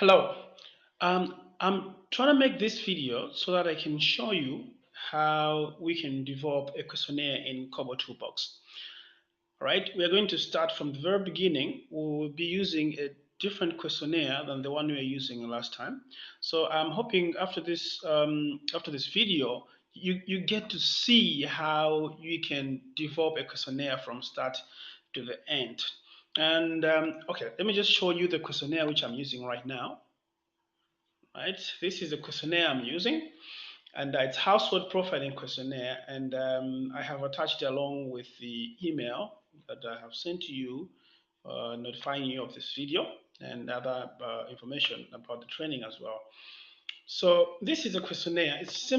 Hello. I'm trying to make this video so that I can show you how we can develop a questionnaire in Kobo Toolbox. All right, we are going to start from the very beginning. We'll be using a different questionnaire than the one we were using last time. So I'm hoping after this video, you get to see how you can develop a questionnaire from start to the end. And okay, let me just show you the questionnaire which I'm using right now. Right, this is the questionnaire I'm using, and it's household profiling questionnaire, and I have attached it along with the email that I have sent to you, notifying you of this video and other information about the training as well. So this is a questionnaire. It's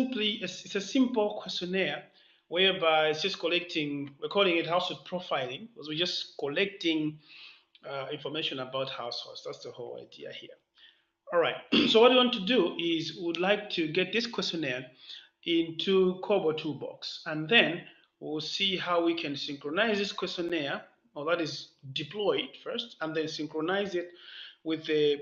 a simple questionnaire whereby it's just collecting. We're calling it household profiling because we're just collecting information about households. That's the whole idea here. All right. So what we want to do is we would like to get this questionnaire into Kobo Toolbox, and then we'll see how we can synchronize this questionnaire, or that is deploy it first, and then synchronize it with the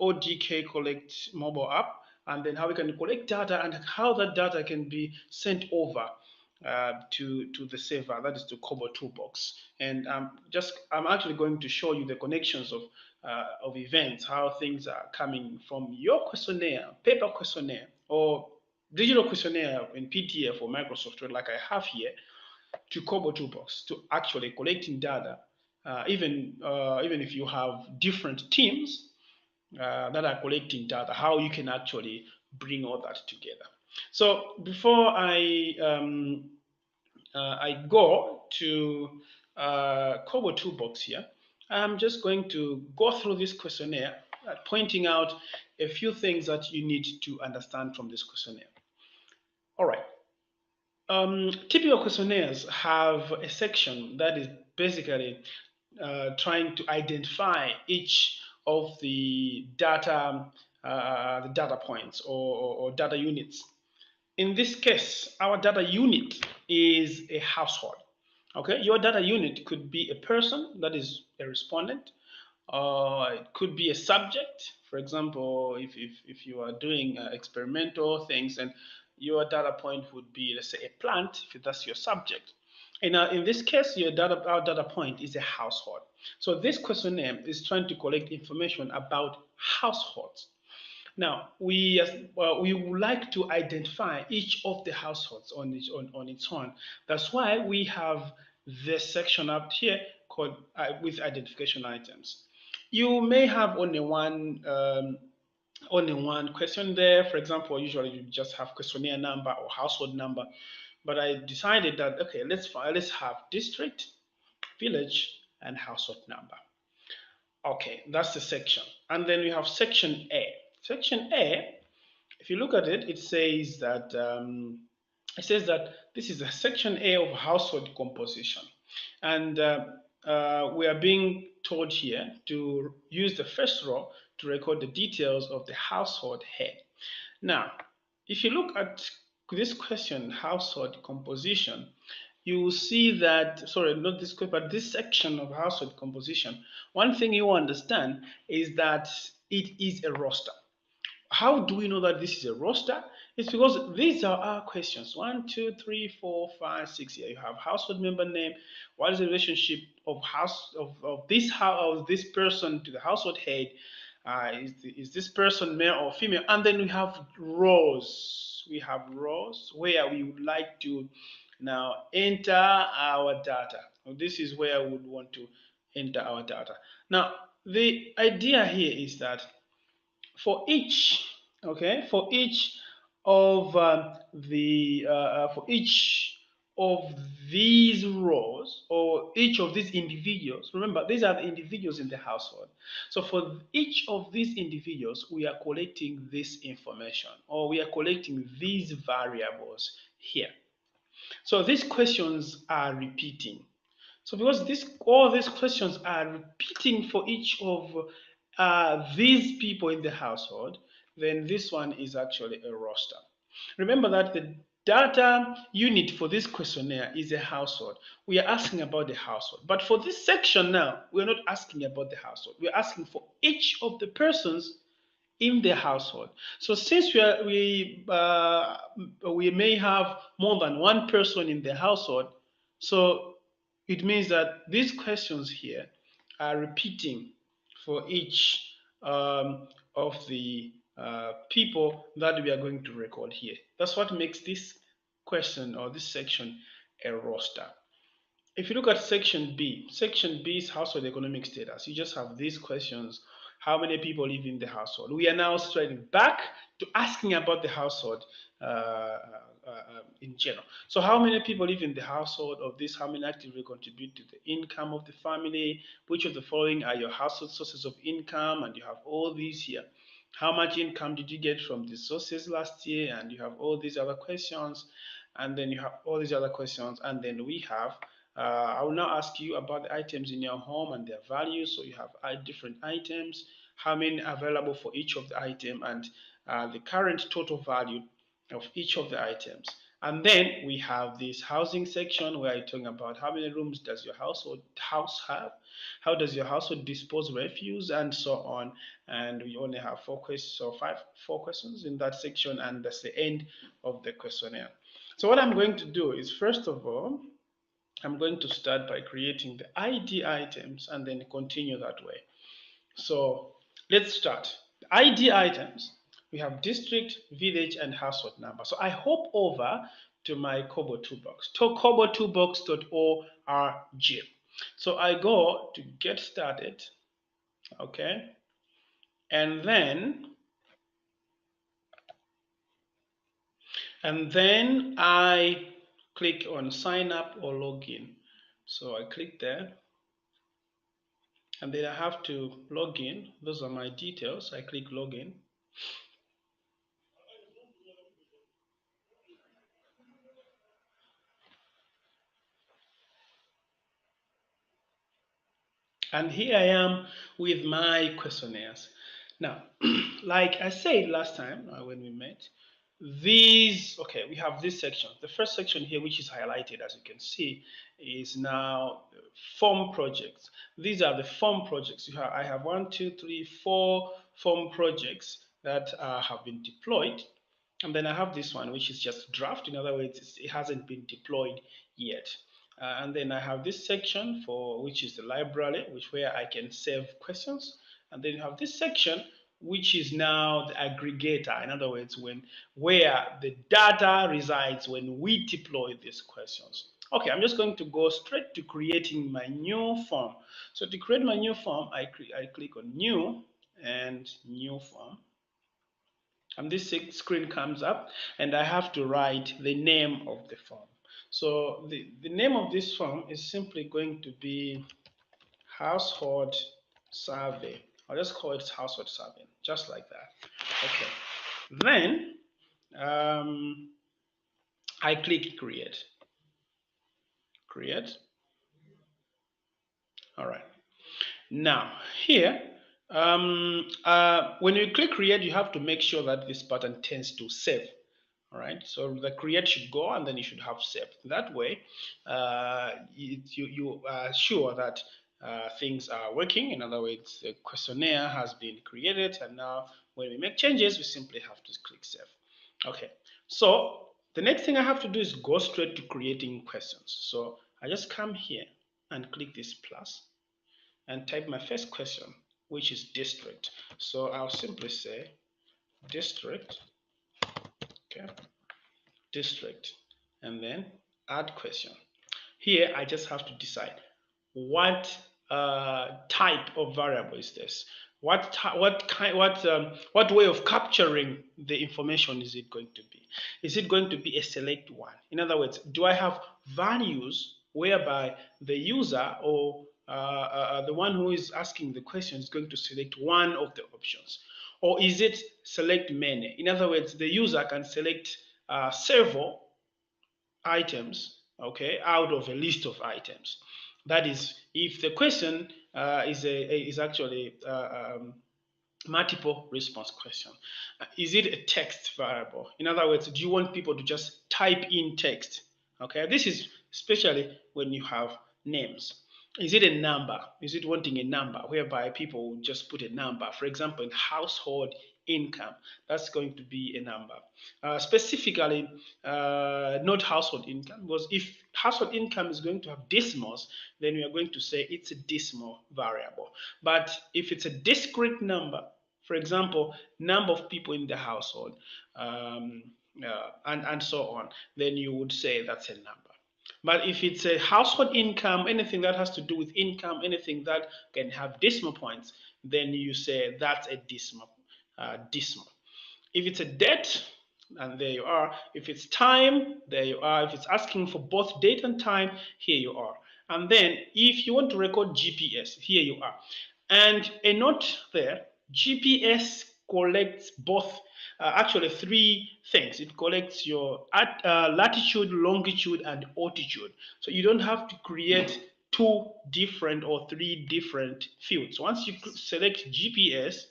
ODK Collect mobile app, and then how we can collect data and how that data can be sent over to the server, that is to Kobo Toolbox. And I'm actually going to show you the connections of events, how things are coming from your questionnaire, paper questionnaire, or digital questionnaire in PDF or Microsoft Word, like I have here, to Kobo Toolbox to actually collecting data. Even if you have different teams that are collecting data, how you can actually bring all that together. So before I go to Kobo Toolbox here, I'm just going to go through this questionnaire, pointing out a few things that you need to understand from this questionnaire. All right. Typical questionnaires have a section that is basically trying to identify each of the data points or data units. In this case, our data unit is a household. Okay, your data unit could be a person, that is a respondent, or it could be a subject. For example, if you are doing experimental things, and your data point would be, let's say, a plant, if that's your subject. And in this case, our data point is a household. So this questionnaire is trying to collect information about households. Now, we would like to identify each of the households on its own. That's why we have this section up here called with identification items. You may have only one question there. For example, usually you just have questionnaire number or household number. But I decided that okay, let's have district, village, and household number. Okay, that's the section. And then we have section A. Section A, if you look at it, it says that this is a section A of household composition, and we are being told here to use the first row to record the details of the household head. Now, if you look at this question, household composition, you will see that, sorry, not this question, but this section of household composition, one thing you understand is that it is a roster. How do we know that this is a roster? It's because these are our questions. 1, 2, 3, 4, 5, 6. Here you have household member name. What is the relationship of this person to the household head? Is this person male or female? And then we have rows. We have rows where we would like to now enter our data. This is where we would want to enter our data. Now, the idea here is that for each, okay, for each of these rows, or each of these individuals, remember these are the individuals in the household. So for each of these individuals, we are collecting this information, or we are collecting these variables here. So these questions are repeating. So because all these questions are repeating for each of these people in the household, then this one is actually a roster. Remember that the data unit for this questionnaire is a household. We are asking about the household. But for this section now, we're not asking about the household. We're asking for each of the persons in the household. So since we may have more than one person in the household, so it means that these questions here are repeating for each of the people that we are going to record here. That's what makes this question or this section a roster. If you look at section B is household economic status. You just have these questions. How many people live in the household? We are now straight back to asking about the household in general. So how many people live in the household? Of this, how many actively contribute to the income of the family? Which of the following are your household sources of income? And you have all these here. How much income did you get from the sources last year? And you have all these other questions. And then you have all these other questions. And then we have I will now ask you about the items in your home and their values. So you have different items, how many available for each of the item, and the current total value of each of the items. And then we have this housing section where you're talking about how many rooms does your house have, how does your household dispose refuse, and so on. And we only have four questions in that section, and that's the end of the questionnaire. So what I'm going to do is, first of all, I'm going to start by creating the ID items and then continue that way. So let's start. The ID items, we have district, village, and household number. So I hop over to my Kobo Toolbox, to kobotoolbox.org. So I go to get started, okay? And then I click on sign up or login. So I click there. And then I have to log in. Those are my details. I click login. And here I am with my questionnaires. Now, like I said last time when we met, we have this section. The first section here, which is highlighted, as you can see, is now form projects. These are the form projects. I have 1, 2, 3, 4 form projects that have been deployed. And then I have this one, which is just draft. In other words, it hasn't been deployed yet. And then I have this section which is the library, where I can save questions. And then you have this section, which is now the aggregator. In other words, where the data resides when we deploy these questions. Okay, I'm just going to go straight to creating my new form. So to create my new form, I click on new and new form. And this screen comes up, and I have to write the name of the form. So the name of this form is simply going to be household survey. I'll just call it household survey, just like that. Okay. Then I click create. Create. All right. Now here, when you click create, you have to make sure that this button tends to save. All right, so the create should go, and then you should have saved. That way, you are sure that things are working. In other words, the questionnaire has been created, and now when we make changes, we simply have to click save. Okay, so the next thing I have to do is go straight to creating questions. So I just come here and click this plus and type my first question, which is district. So I'll simply say district. Okay, district, and then add question. Here I just have to decide what type of variable is this. What way of capturing the information is it going to be? Is it going to be a select one? In other words, do I have values whereby the user or the one who is asking the question is going to select one of the options? Or is it select many? In other words, the user can select several items, okay, out of a list of items. That is, if the question is actually multiple response question. Is it a text variable? In other words, do you want people to just type in text? Okay, this is especially when you have names. Is it a number? Is it wanting a number whereby people will just put a number? For example, in household income, that's going to be a number. Specifically, not household income, because if household income is going to have decimals, then we are going to say it's a decimal variable. But if it's a discrete number, for example, number of people in the household, um, and so on, then you would say that's a number. But if it's a household income, anything that has to do with income, anything that can have decimal points, then you say that's a decimal. Decimal. If it's a debt, and there you are. If it's time, there you are. If it's asking for both date and time, here you are. And then if you want to record GPS, here you are. And a note there, GPS collects both, actually three things. It collects your latitude, longitude, and altitude. So you don't have to create two different or three different fields. Once you select GPS,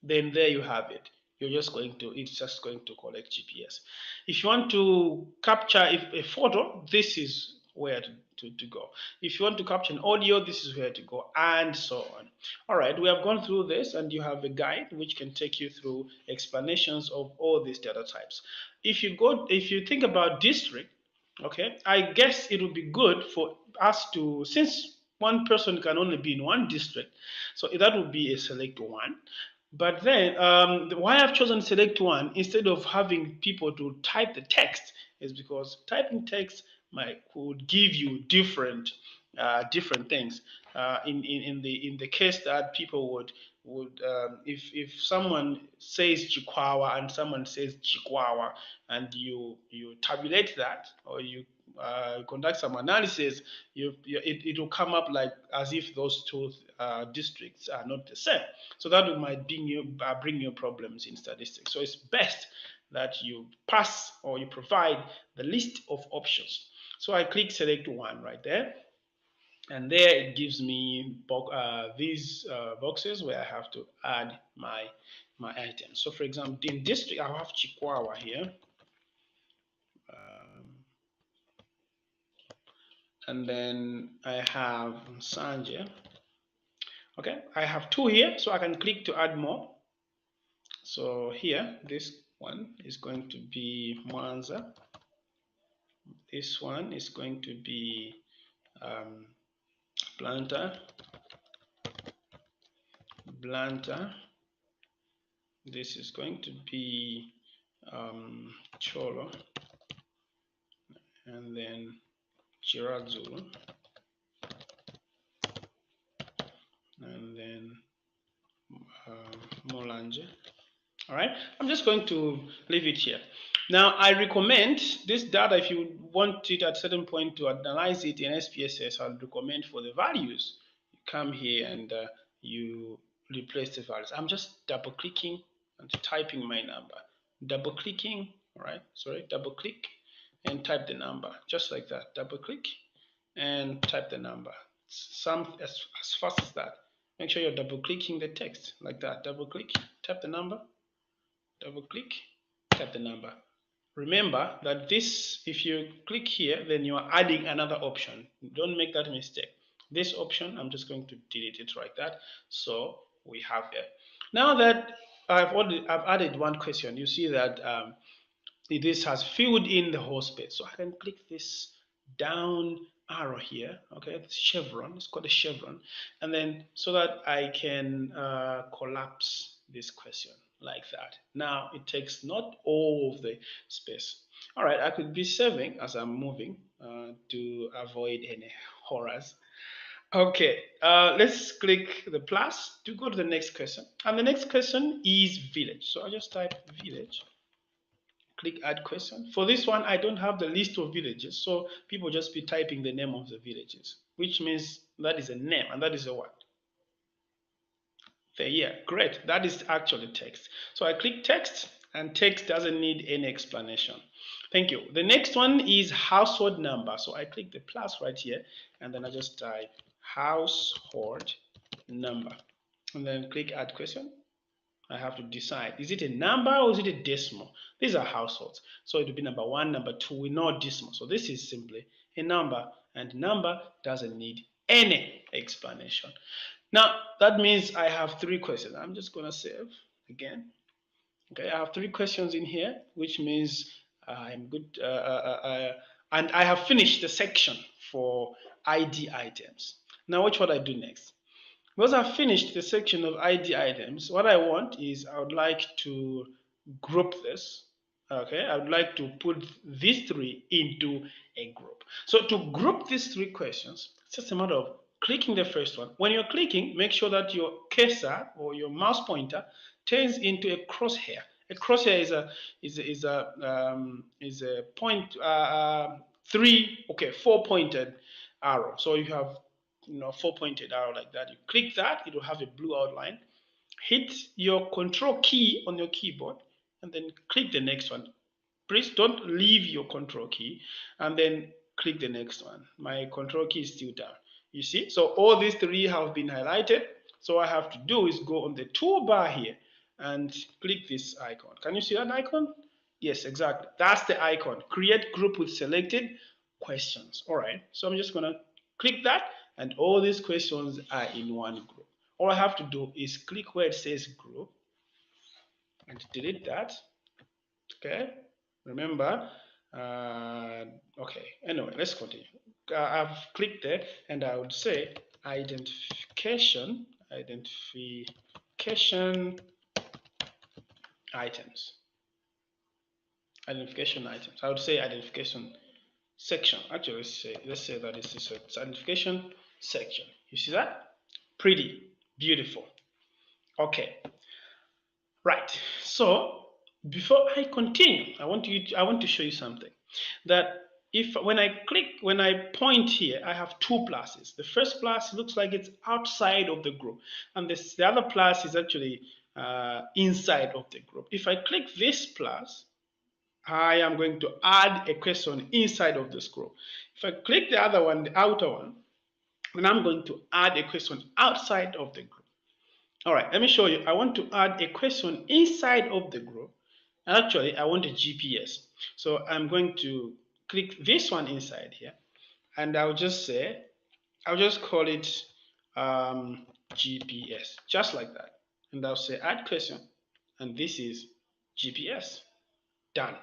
then there you have it. It's just going to collect GPS. If you want to capture a photo, this is where to go. If you want to capture an audio, this is where to go, and so on. All right, we have gone through this, and you have a guide which can take you through explanations of all these data types. If you think about district, okay, I guess it would be good for us to, since one person can only be in one district, so that would be a select one. But then, why I've chosen select one instead of having people to type the text is because typing text could give you different things. In the case that people would if someone says Chihuahua and someone says Chihuahua, and you tabulate that, or you conduct some analysis, it will come up like as if those two districts are not the same. So that might bring you problems in statistics. So it's best that you pass or you provide the list of options. So I click select one right there, and there it gives me these boxes where I have to add my items. So for example, in district, I have Chihuahua here. And then I have Sanje. Okay, I have two here, so I can click to add more. So here, this one is going to be Mwanza. This one is going to be Blanta. This is going to be Cholo. And then Chiradzulu. And then Molanje. All right, I'm just going to leave it here. Now, I recommend this data, if you want it at a certain point to analyze it in SPSS, I'll recommend for the values, you come here and you replace the values. I'm just double clicking and typing my number. Double clicking, all right, sorry, double click and type the number, just like that. Double click and type the number. As fast as that. Make sure you're double clicking the text like that. Double click, type the number. Double click, type the number. Remember that this, if you click here, then you are adding another option. Don't make that mistake. This option, I'm just going to delete it like that. So we have here. Now that I've added one question, you see that this has filled in the whole space. So I can click this down arrow here, okay, this chevron, it's called a chevron, and then so that I can collapse this question like that. Now it takes not all of the space. All right, I could be saving as I'm moving to avoid any horrors. Okay, let's click the plus to go to the next question. And the next question is village. So I just type village. Click add question. For this one, I don't have the list of villages, so people just be typing the name of the villages, which means that is a name, and that is a what? The year. Great, that is actually text. So I click text, and text doesn't need any explanation. Thank you. The next one is household number. So I click the plus right here, and then I just type household number, and then click add question. I have to decide, is it a number or is it a decimal? These are households. So it will be number one, number two, we know decimal. So this is simply a number, and number doesn't need any explanation. Now, that means I have 3 questions. I'm just going to save again. Okay, I have 3 questions in here, which means I'm good. And I have finished the section for ID items. Now, watch what I do next. Once I've finished the section of ID items, what I want is I would like to group this. Okay, I would like to put these 3 into a group. So to group these 3 questions, it's just a matter of clicking the first one. When you're clicking, make sure that your cursor or your mouse pointer turns into a crosshair. A crosshair is a point 4-pointed arrow. So you have 4-pointed arrow like that. You click that, it will have a blue outline. Hit your control key on your keyboard and then click the next one. Please don't leave your control key and then click the next one. My control key is still down. You see? So all these 3 have been highlighted. So what I have to do is go on the toolbar here and click this icon. Can you see that icon? Yes, exactly. That's the icon. Create group with selected questions. All right. So I'm just going to click that, and all these questions are in one group. All I have to do is click where it says group and delete that. Okay. Remember. Okay. Anyway, let's continue. I've clicked there, and I would say identification items. Identification items. I would say identification section. Actually, let's say that it's identification section. You see that? Pretty beautiful. Okay. Right. So before I continue, I want to show you something. That when I point here, I have 2 pluses. The first plus looks like it's outside of the group, and the other plus is actually inside of the group. If I click this plus, I am going to add a question inside of this group. If I click the other one, the outer one, then I'm going to add a question outside of the group. All right, let me show you. I want to add a question inside of the group. Actually, I want a GPS. So I'm going to click this one inside here, and I'll just call it GPS, just like that. And I'll say add question, and this is GPS. Done.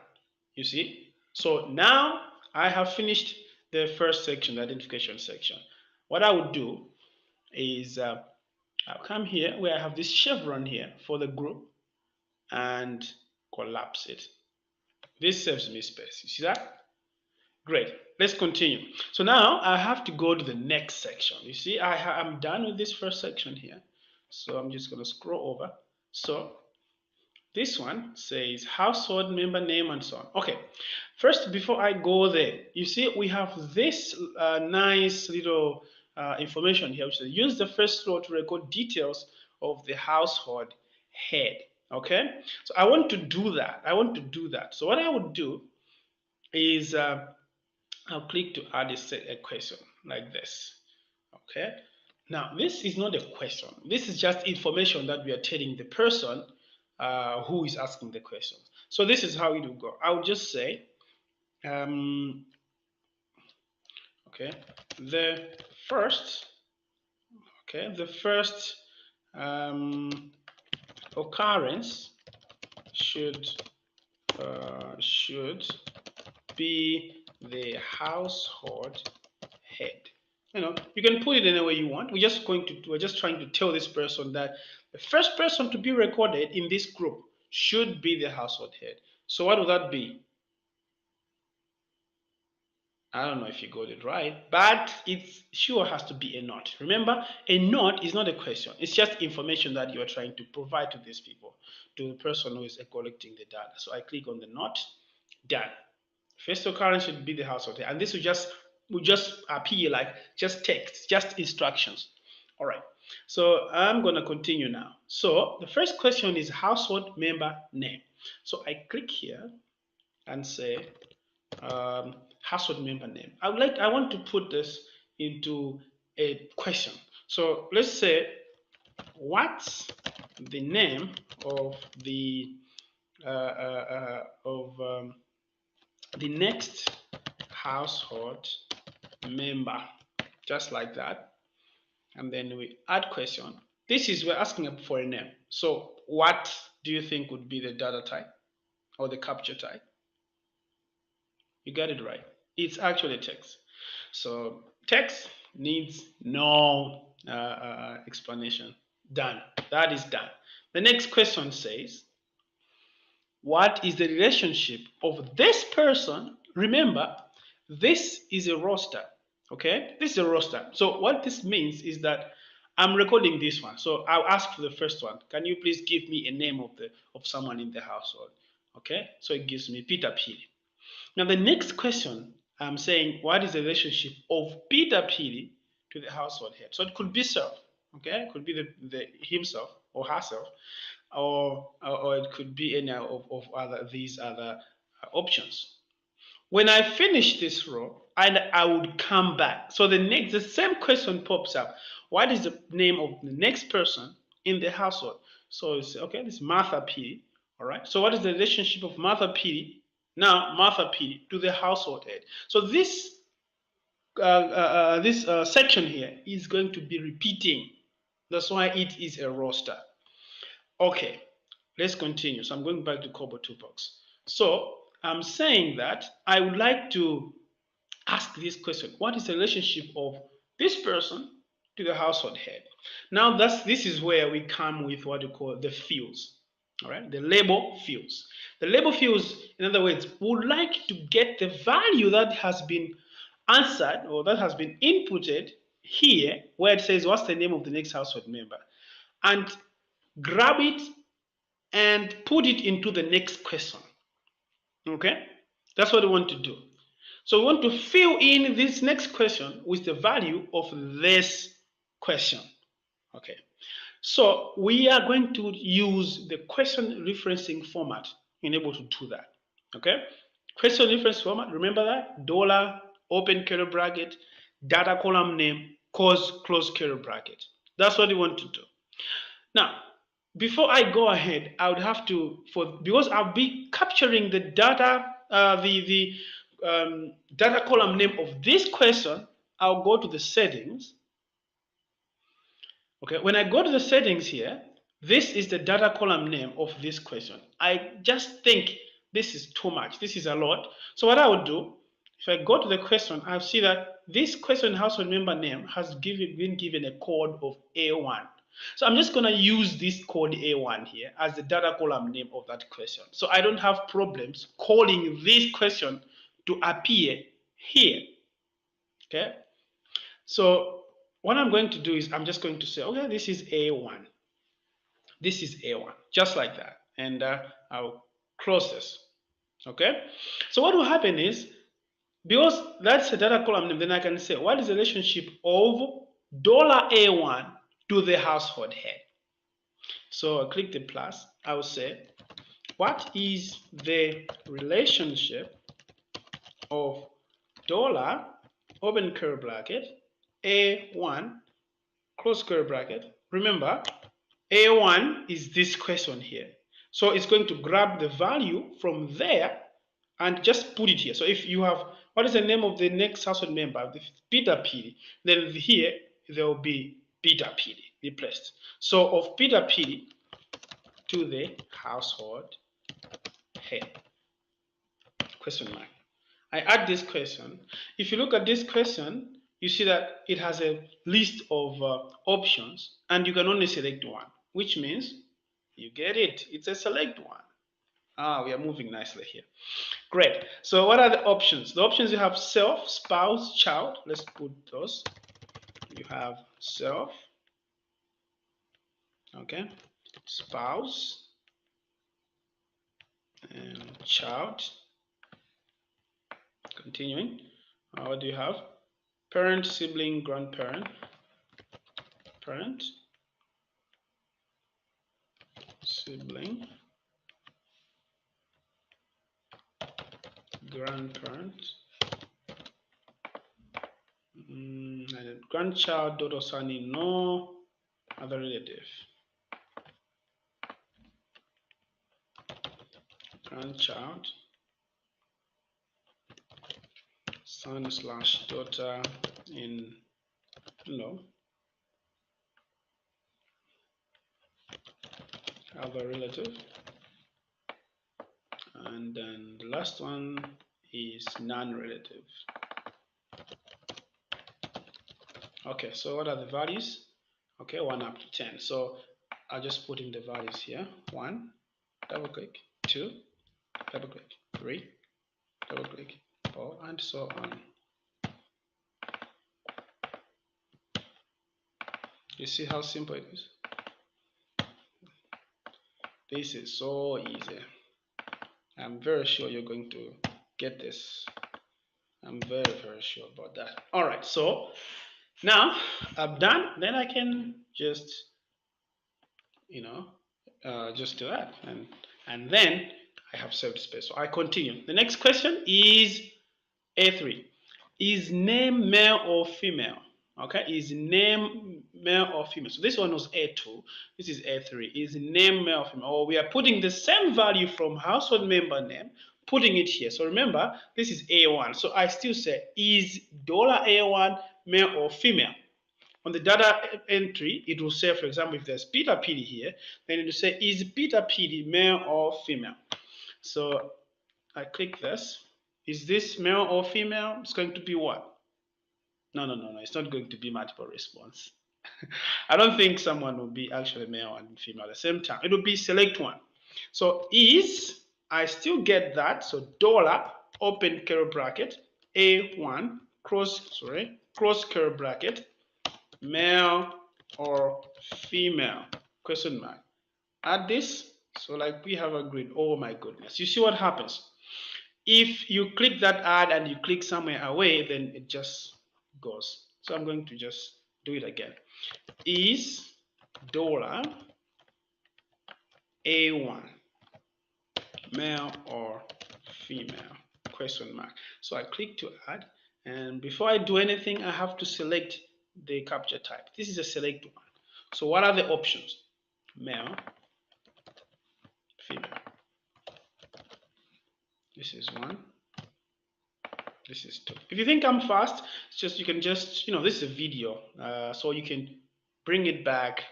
You see? So now I have finished the first section, the identification section. What I would do is I'll come here where I have this chevron here for the group and collapse it. This saves me space. You see that? Great. Let's continue. So now I have to go to the next section. You see, I'm done with this first section here. So I'm just going to scroll over. So this one says household member name and so on. Okay, first, before I go there, you see we have this nice little information here, which says use the first row to record details of the household head. Okay, so I want to do that. So what I would do is I'll click to add a question like this. Okay, now this is not a question. This is just information that we are telling the person who is asking the question. So this is how it will go. I will just say, okay, the first occurrence should be the household head. You can put it any way you want. We're just trying to tell this person that the first person to be recorded in this group should be the household head. So what would that be? I don't know if you got it right, but it sure has to be a not. Remember, a not is not a question. It's just information that you are trying to provide to these people, to the person who is collecting the data. So I click on the not, done. First occurrence should be the household head, and this will just appear like just text, just instructions. All right. So I'm going to continue now. So the first question is household member name. So I click here and say household member name. I want to put this into a question. So let's say, what's the name of the next household member? Just like that. and then we add question. This is we're asking for a name. So what do you think would be the data type or the capture type? You got it right. It's actually text. So text needs no explanation. Done. That is done. The next question says, what is the relationship of this person? Remember, this is a roster. Okay, this is a roster. So what this means is that I'm recording this one. So I'll ask for the first one. Can you please give me a name of someone in the household? Okay, so it gives me Peter Pili. Now the next question, I'm saying what is the relationship of Peter Pili to the household head? So it could be self. Okay, it could be the himself or herself, or it could be any of other these other options. When I finish this row, I would come back. So the same question pops up. What is the name of the next person in the household? So it's okay, this is Martha P. All right. So what is the relationship of Martha P? Now Martha P to the household head. So this section here is going to be repeating. That's why it is a roster. Okay, let's continue. So I'm going back to Kobo Toolbox. So I'm saying that I would like to ask this question. What is the relationship of this person to the household head? Now this is where we come with what we call the fields. All right, the label fields. The label fields, in other words, would like to get the value that has been answered or that has been inputted here, where it says what's the name of the next household member, and grab it and put it into the next question. Okay, that's what we want to do. So we want to fill in this next question with the value of this question. Okay, so we are going to use the question referencing format in able to do that. Okay, question reference format, remember that? Dollar, open curly bracket, data column name, close curly bracket. That's what we want to do. Now, before I go ahead, I would have to, because I'll be capturing the data, the data column name of this question, I'll go to the settings. Okay, when I go to the settings here, this is the data column name of this question. I just think this is too much. This is a lot. So what I would do, if I go to the question, I'll see that this question household member name has been given a code of A1. So I'm just going to use this code A1 here as the data column name of that question. So I don't have problems calling this question to appear here. Okay. So what I'm going to do is I'm just going to say, okay, this is A1. This is A1, just like that. And I'll close this. Okay. So what will happen is, because that's a data column name, then I can say, what is the relationship of $A1 to the household head? So I click the plus. I will say, what is the relationship of dollar, open curly bracket, A1, close curly bracket. Remember, A1 is this question here. So it's going to grab the value from there and just put it here. So if you have, what is the name of the next household member? Peter Pili. Then here, there will be Peter Pili replaced. So of Peter Pili to the household head. Question mark. I add this question. If you look at this question, you see that it has a list of options and you can only select one, which means you get it. It's a select one. We are moving nicely here. Great. So what are the options? The options you have self, spouse, child. Let's put those. You have self, okay, spouse, and child. Continuing. What do you have? Parent, sibling, grandparent, parent, sibling, grandparent, grandchild, daughter, son, no other relative, grandchild, son/daughter in law, other relative, and then the last one is non-relative. Okay, so what are the values? Okay, 1 up to 10. So I'll just put in the values here. 1, double click, 2, double click, 3, double click, 4, and so on. You see how simple it is? This is so easy. I'm very sure you're going to get this. I'm very, very sure about that. All right, so now I'm done. Then I can just, just do that. And then I have saved space. So I continue. The next question is A3. Is name male or female? Okay, is name male or female? So this one was A2. This is A3. Is name male or female? Or we are putting the same value from household member name, putting it here. So remember, this is A1. So I still say, is $A1 male or female? On the data entry, it will say, for example, if there's Peter Petey here, then it will say, is Peter Petey male or female? So I click this. Is this male or female? It's going to be what? No. It's not going to be multiple response. I don't think someone will be actually male and female at the same time. It will be select one. So is, I still get that. So dollar, open curly bracket, A1, close curly bracket, male or female, question mark. Add this. So like we have agreed. Oh my goodness. You see what happens? If you click that add and you click somewhere away, then it just goes. So I'm going to just do it again. Is $A1 male or female? Question mark. So I click to add, and before I do anything, I have to select the capture type. This is a select one. So what are the options? Male, female. This is 1. This is 2. If you think I'm fast, it's just you can just, this is a video, so you can bring it back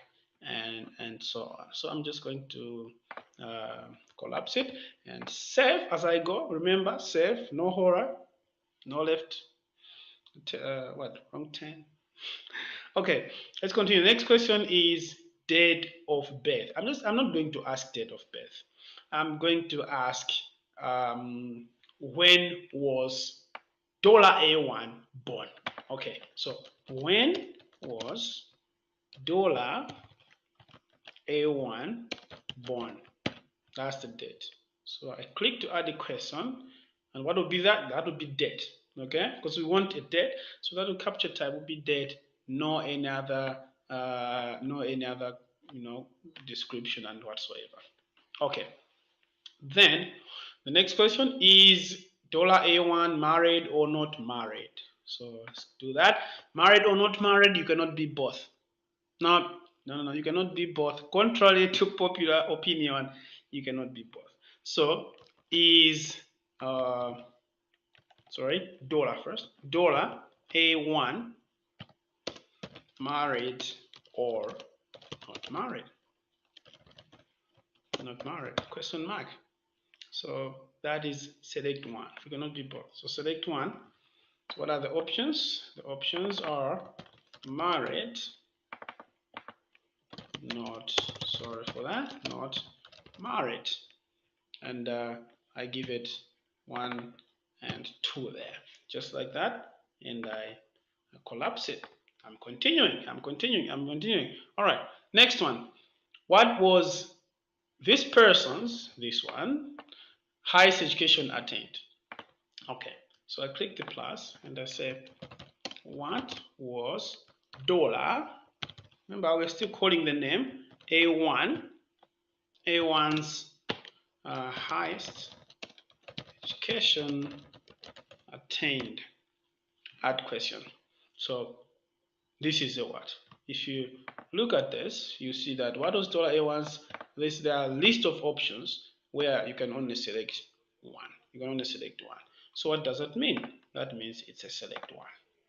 and so on. So I'm just going to collapse it and save as I go. Remember, save, no horror, no left. Wrong 10. Okay, let's continue. The next question is date of birth. I'm not going to ask date of birth. I'm going to ask when was $A1 born? Okay, so when was $A1 born? That's the date. So I click to add the question, and what would be that? That would be date. Okay, because we want a date, so that will capture type will be date, no any other, description and whatsoever. Okay. Then the next question is $A1 married or not married? So let's do that. Married or not married, you cannot be both. No, you cannot be both. Contrary to popular opinion, you cannot be both. So is dollar first. $A1 married or not married? Not married. Question mark. So that is select one. We cannot be both. So select one. What are the options? The options are married, not married. And I give it 1 and 2 there, just like that. And I collapse it. I'm continuing. All right, next one. What was this person's, highest education attained? Okay, so I click the plus and I say, what was dollar? Remember, we're still calling the name A1. A1's highest education attained. Add question. So this is a what? If you look at this, you see that what was $A1's? There are a list of options where you can only select one. So what does that mean? That means it's a select one.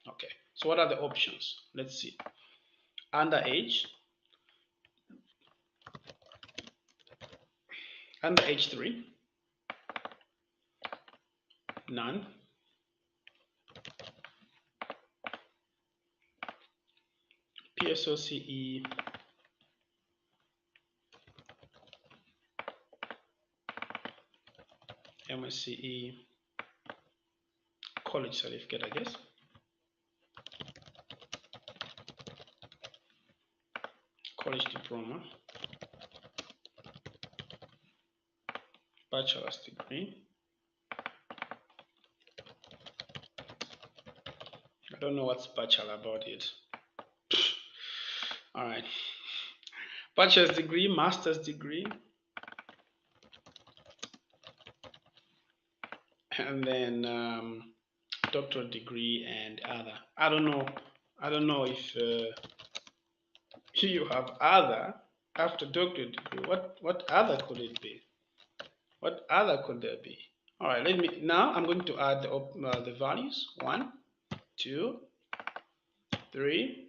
Okay. So what are the options? Let's see. Underage, under H3, none. PSOCE, MSCE, college certificate, I guess. College diploma, bachelor's degree. I don't know what's bachelor about it. All right. Bachelor's degree, master's degree, and then doctorate degree and other. I don't know if you have other after doctorate degree. What other could it be? What other could there be? All right, now I'm going to add the values. 1, 2, 3,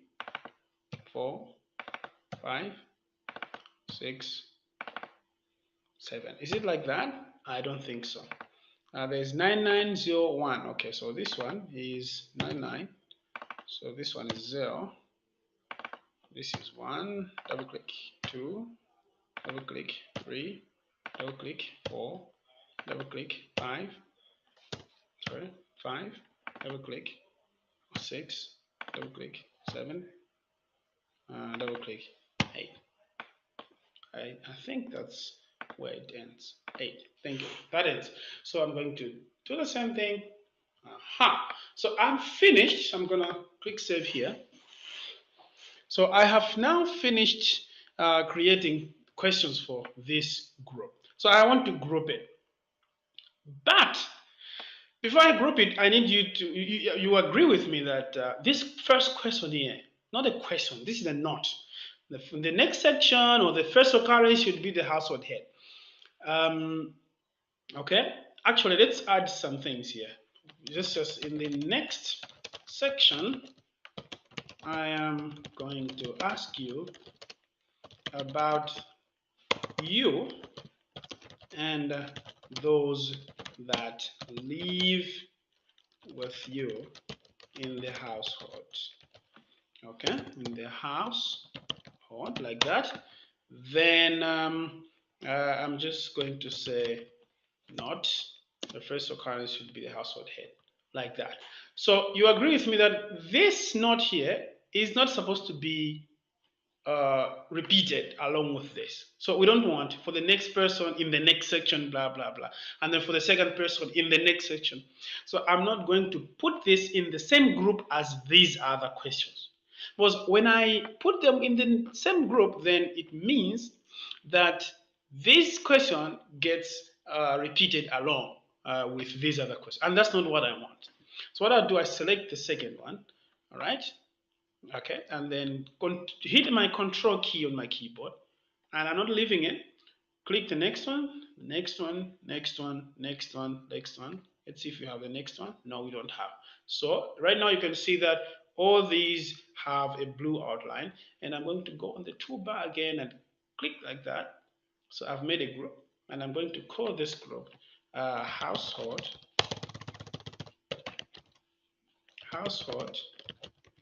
4, 5, 6, 7. Is it like that? I don't think so. There's 9901. Okay, so this one is 99. So this one is 0. This is 1. Double click 2. Double click 3. Double click 4. Double click 5. Sorry, 5. Double click 6. Double click 7. Double click 8. I think that's where it ends. 8. Thank you. That ends. So I'm going to do the same thing. So I'm finished. I'm gonna click save here. So I have now finished creating questions for this group. So I want to group it. But before I group it, I need you to you agree with me that this first question here, not a question, this is a note. The next section or the first occurrence should be the household head. Okay, actually, let's add some things here. Just in the next section, I am going to ask you about you and those that live with you in the household. Okay, in the household, like that. Then I'm just going to say not the first occurrence should be the household head, like that. So you agree with me that this note here is not supposed to be repeated along with this. So we don't want for the next person in the next section, blah, blah, blah. And then for the second person in the next section. So I'm not going to put this in the same group as these other questions. Because when I put them in the same group, then it means that this question gets repeated along with these other questions. And that's not what I want. So what I'll do, I select the second one, all right? Okay, and then hit my control key on my keyboard, and I'm not leaving it. Click the next one, next one, next one, next one, next one. Let's see if we have the next one. No, we don't have. So right now you can see that all these have a blue outline, and I'm going to go on the toolbar again and click like that. So I've made a group, and I'm going to call this group household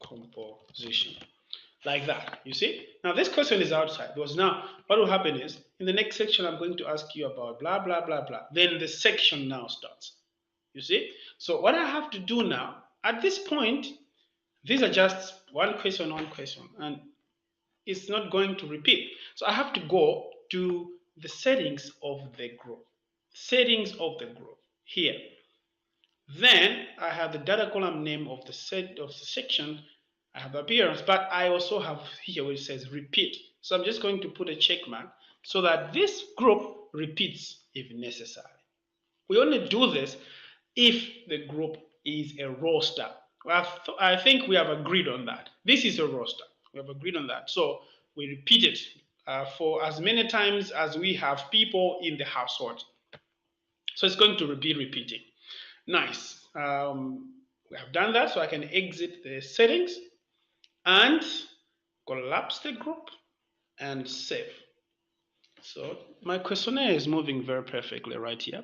composition, like that. You see, now this question is outside, because now what will happen is in the next section I'm going to ask you about blah blah blah blah, then the section now starts. You see, so what I have to do now at this point, these are just one question, and it's not going to repeat. So I have to go to the settings of the group, here. Then I have the data column name of the section. I have appearance, but I also have here where it says repeat. So I'm just going to put a check mark so that this group repeats if necessary. We only do this if the group is a roster. I think we have agreed on that. This is a roster. We have agreed on that. So we repeat it for as many times as we have people in the household. So it's going to be repeating. Nice. We have done that, so I can exit the settings and collapse the group and save. So my questionnaire is moving very perfectly right here.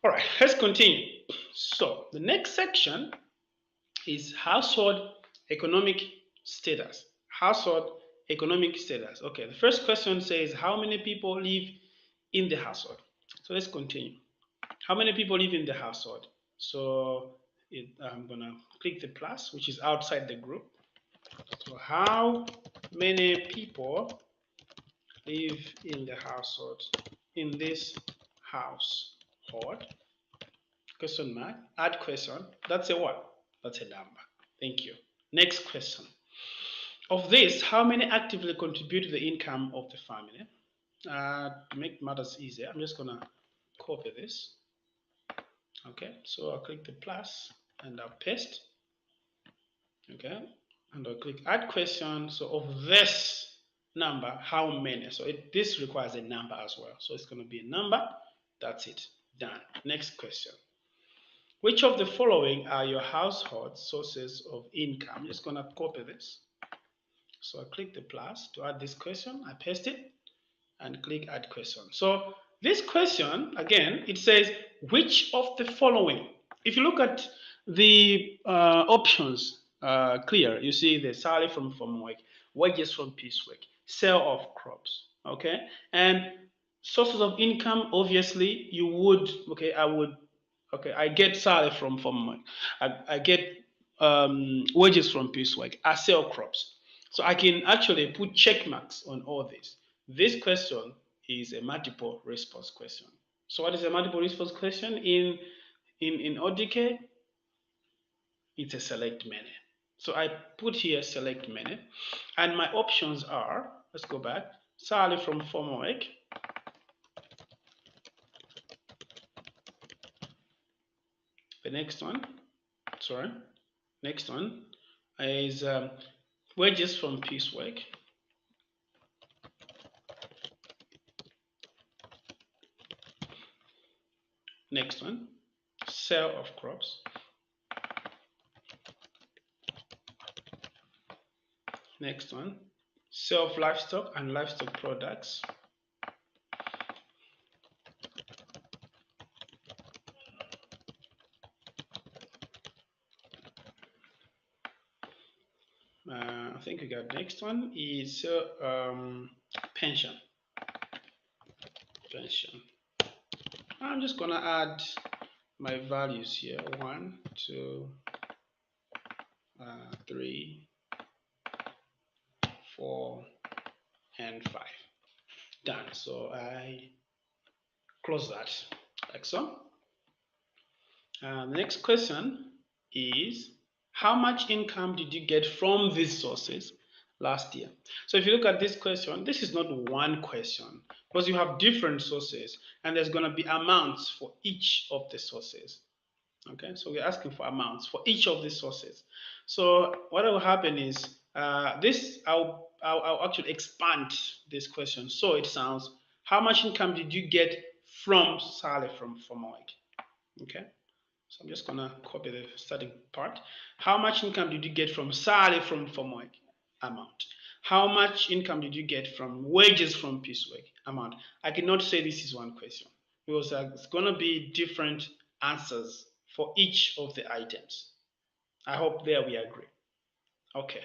All right, let's continue. So the next section is household economic status. Household economic status. Okay, the first question says how many people live in the household. So let's continue. How many people live in the household? So I'm gonna click the plus, which is outside the group. So how many people live in the household, in this household? Question mark, add question. That's a what? That's a number. Thank you. Next question. Of this, how many actively contribute to the income of the family? To make matters easier, I'm just gonna copy this. Okay, so I'll click the plus and I'll paste. Okay, and I'll click add question. So of this number, how many? So this requires a number as well. So it's gonna be a number. That's it. Done. Next question. Which of the following are your household sources of income? I'm just gonna copy this. So I click the plus to add this question. I paste it and click add question. So this question, again, it says which of the following. If you look at the options clear, you see the salary from farm work, wages from piecework, sale of crops, okay? And sources of income, obviously, you would, okay, I get salary from farm work. I get wages from piecework. I sell crops. So I can actually put check marks on all this. This question is a multiple response question. So what is a multiple response question in ODK? It's a select many. So I put here select many, and my options are, let's go back, salary from farm work, the next one, sorry, next one is wages from piecework, next one, sale of crops, next one, sale of livestock and livestock products, I think we got next one is pension. I'm just gonna add my values here: 1, 2, 3, 4, and 5. Done. So I close that like so. The next question is how much income did you get from these sources last year? So if you look at this question, this is not one question because you have different sources and there's going to be amounts for each of the sources. Okay, so we're asking for amounts for each of these sources. So what will happen is I'll actually expand this question so it sounds how much income did you get from salary from work? Okay, so I'm just gonna copy the starting part. How much income did you get from salary from work? Amount. How much income did you get from wages from piecework? Amount. I cannot say this is one question because it's gonna be different answers for each of the items. I hope there we agree. Okay.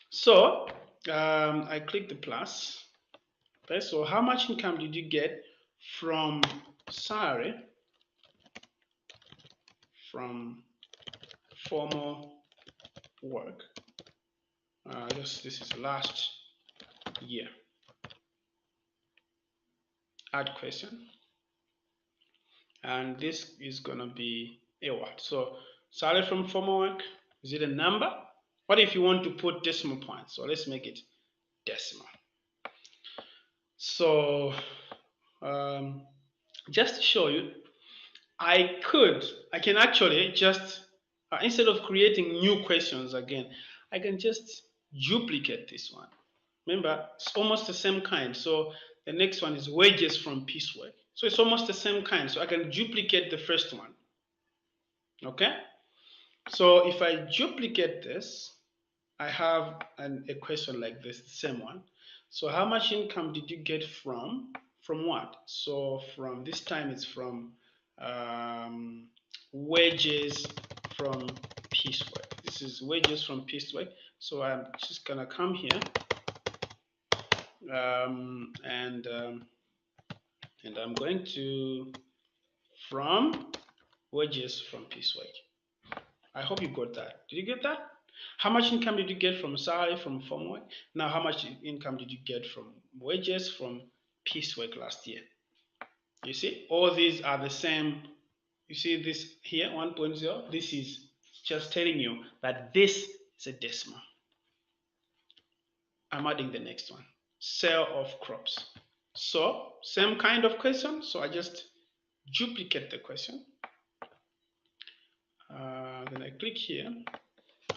So I click the plus. Okay, so how much income did you get from salary from formal work? This is last year. Add question. And this is gonna be a what? So salary from formal work, is it a number? What if you want to put decimal points? So let's make it decimal. So just to show you, I can actually just, instead of creating new questions again, I can just duplicate this one. Remember, it's almost the same kind. So the next one is wages from piecework. So it's almost the same kind. So I can duplicate the first one. Okay? So if I duplicate this, I have a question like this, the same one. So how much income did you get from what? So from this time it's from wages from piecework. This is wages from piecework. So I'm just gonna come here and I'm going to from wages from piecework. I hope you got that. Did you get that? How much income did you get from salary from work? Now, how much income did you get from wages from piecework last year? You see, all these are the same. You see this here, 1.0? This is just telling you that this is a decimal. I'm adding the next one, sale of crops. So, same kind of question. So I just duplicate the question. Then I click here.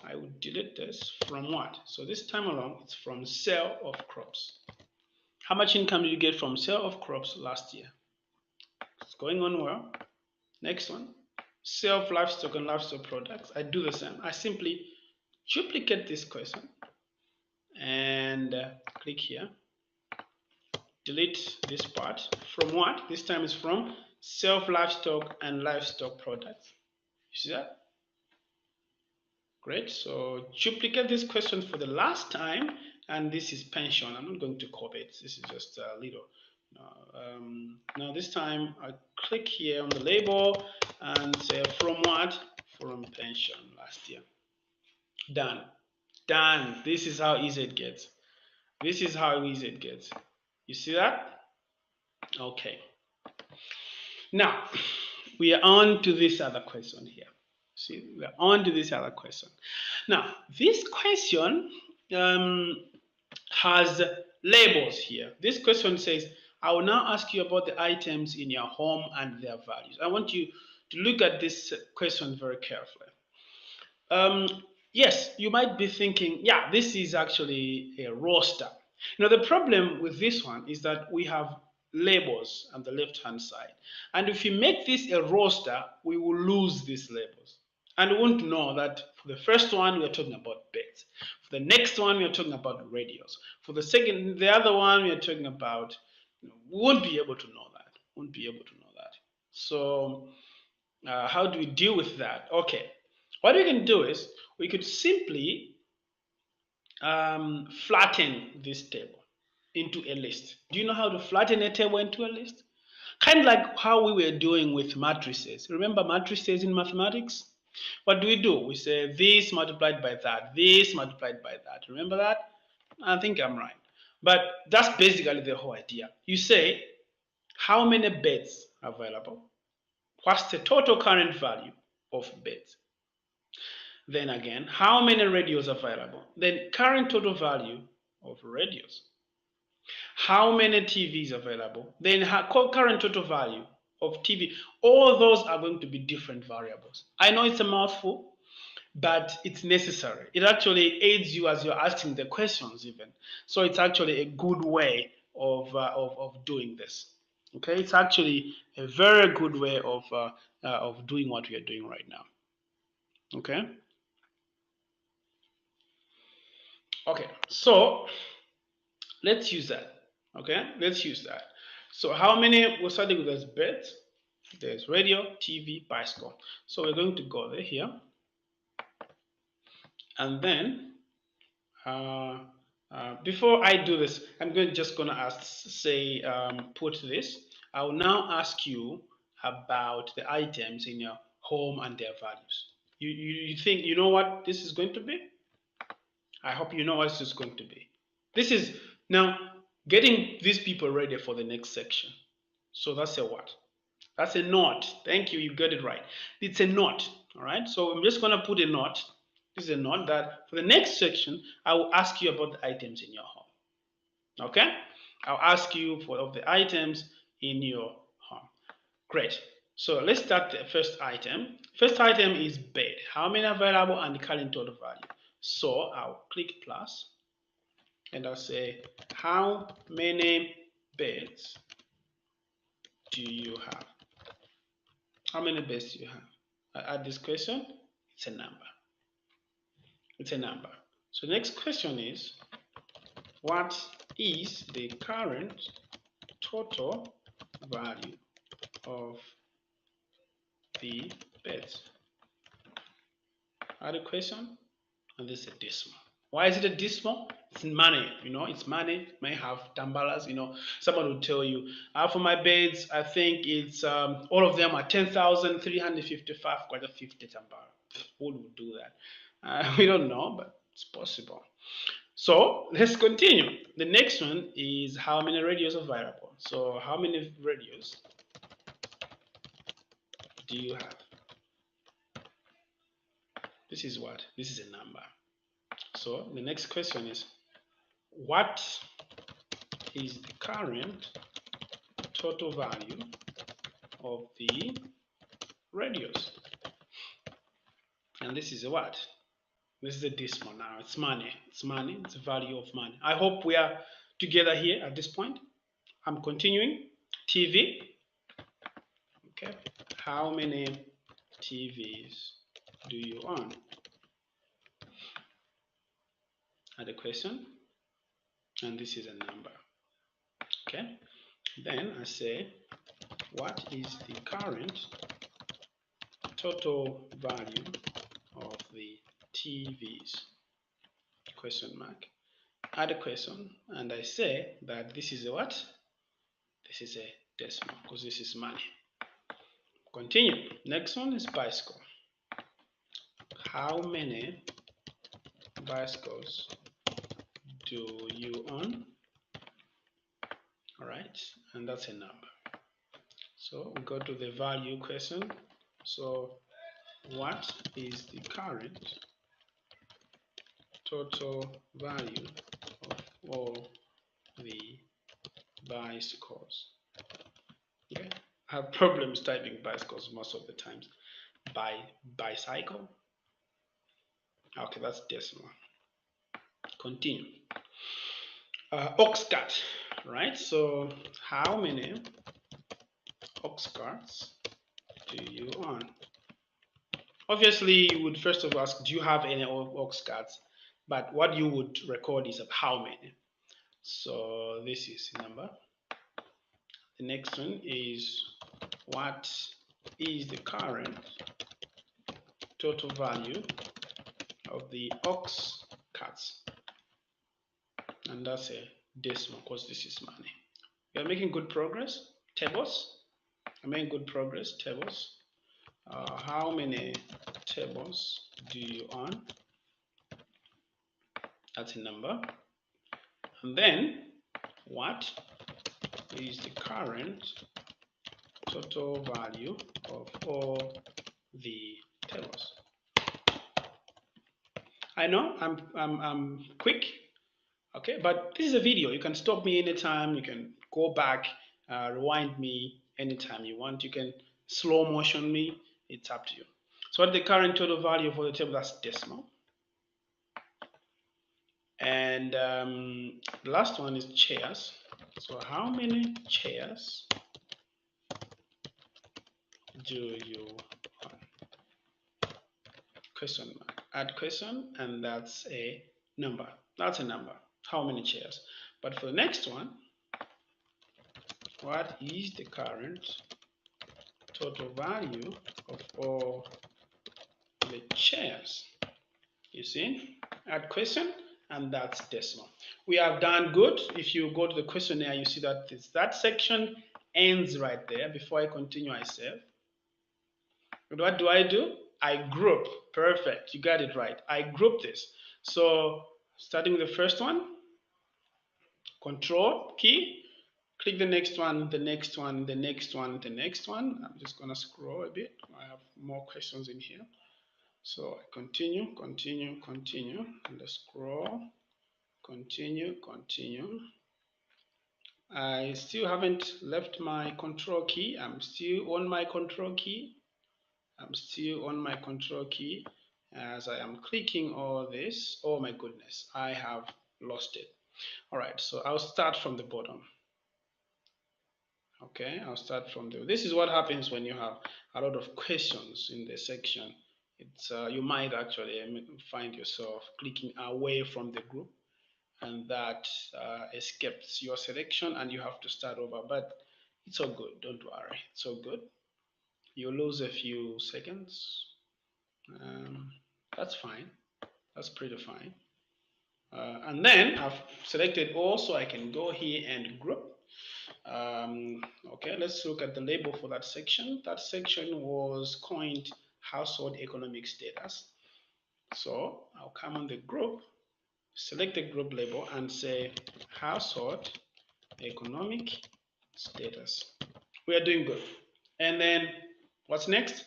I would delete this from what? So this time around, it's from sale of crops. How much income did you get from sale of crops last year? It's going on well. Next one, sale of livestock and livestock products. I do the same. I simply duplicate this question and click here. Delete this part. From what? This time is from sale of livestock and livestock products. You see that? Great. So duplicate this question for the last time, and this is pension. I'm not going to copy it. This is just a little. Now this time I click here on the label and say from what? From pension last year. Done. Done. This is how easy it gets. This is how easy it gets. You see that? Okay. Now we are on to this other question here. See, we are on to this other question. Now, this question has labels here. This question says, I will now ask you about the items in your home and their values. I want you to look at this question very carefully. Yes, you might be thinking, yeah, this is actually a roster. The problem with this one is that we have labels on the left-hand side. And if we make this a roster, we will lose these labels. And we won't know that for the first one, we're talking about beds. For the next one, we're talking about radios. For the other one, we're talking about, we won't be able to know that. Won't be able to know that. So how do we deal with that? Okay, what we can do is we could simply flatten this table into a list. Do you know how to flatten a table into a list? Kind of like how we were doing with matrices. Remember matrices in mathematics? What do? We say this multiplied by that, this multiplied by that. Remember that? I think I'm right. But that's basically the whole idea. You say, how many beds are available? What's the total current value of beds? Then again, how many radios are available? Then current total value of radios. How many TVs available? Then current total value of TV. All those are going to be different variables. I know it's a mouthful, but it's necessary. It actually aids you as you're asking the questions even. So it's actually a good way of doing this. Okay, it's actually a very good way of doing what we are doing right now. Okay. Okay, so let's use that. Okay, let's use that. So how many, we're starting with this beds. There's radio, TV, bicycle. So we're going to go there here. And then before I do this, I'm just going to put this. I will now ask you about the items in your home and their values. You think you know what this is going to be? I hope you know what this is going to be. This is now getting these people ready for the next section. So that's a what? That's a note. Thank you. You got it right. It's a note. All right. So I'm just going to put a note. This is a note that for the next section, I will ask you about the items in your home. Okay. I'll ask you of the items in your home. Great. So let's start the first item. First item is bed. How many available and the current total value? So I'll click plus and I'll say, how many beds do you have? How many beds do you have? I add this question, it's a number. It's a number. So next question is, what is the current total value of the beds? Other question? And this is a decimal. Why is it a decimal? It's money, it's money. May have tambalas, someone will tell you, for my beds, I think it's all of them are 10,355 quarter 50 tambala. Who would do that? We don't know, but it's possible. So let's continue. The next one is how many radios are variable. So how many radios do you have? This is what? This is a number. So the next question is, what is the current total value of the radios? And this is a what? This is a decimal now. It's money. It's money. It's the value of money. I hope we are together here at this point. I'm continuing. TV. Okay. How many TVs do you own? Other question. And this is a number. Okay. Then I say, what is the current total value of the TVs? Question mark. Add a question, and I say that this is a what? This is a decimal because this is money. Continue. Next one is bicycle. How many bicycles do you own? All right, and that's a number. So we go to the value question. So what is the current total value of all the bicycles? Okay, I have problems typing bicycles most of the times. Bicycle. Okay, that's decimal. Continue. Ox cart, right? So how many ox carts do you own? Obviously, you would first of all ask, do you have any ox carts? But what you would record is how many. So this is number. The next one is, what is the current total value of the ox carts? And that's a decimal because this is money. We are making good progress. Tables. I'm making good progress. Tables. How many tables do you own? That's a number. And then, what is the current total value of all the tables? I know I'm quick, okay, but this is a video. You can stop me anytime. You can go back, rewind me anytime you want. You can slow motion me. It's up to you. So what the current total value for the table? That's decimal. And the last one is chairs. So how many chairs do you own? Question mark. Add question, and that's a number. That's a number. How many chairs? But for the next one, what is the current total value of all the chairs? You see? Add question, and that's decimal. We have done good. If you go to the questionnaire, you see that that section ends right there. Before I continue, I save. But what do? I group. Perfect. You got it right. I group this. So starting with the first one, Control key, click the next one, the next one, the next one, the next one. I'm just gonna scroll a bit. I have more questions in here. So I continue, and I scroll, continue. I still haven't left my control key. I'm still on my control key. As I am clicking all this. Oh my goodness, I have lost it. All right, so I'll start from the bottom. Okay, I'll start from there. This is what happens when you have a lot of questions in the section. It's you might actually find yourself clicking away from the group, and that escapes your selection and you have to start over. But it's all good, don't worry, it's all good. You lose a few seconds. That's fine, that's pretty fine. And then I've selected all, so I can go here and group. Okay, let's look at the label for that section. That section was coined household economic status. So I'll come on the group, select the group label and say household economic status. We are doing good. And then what's next?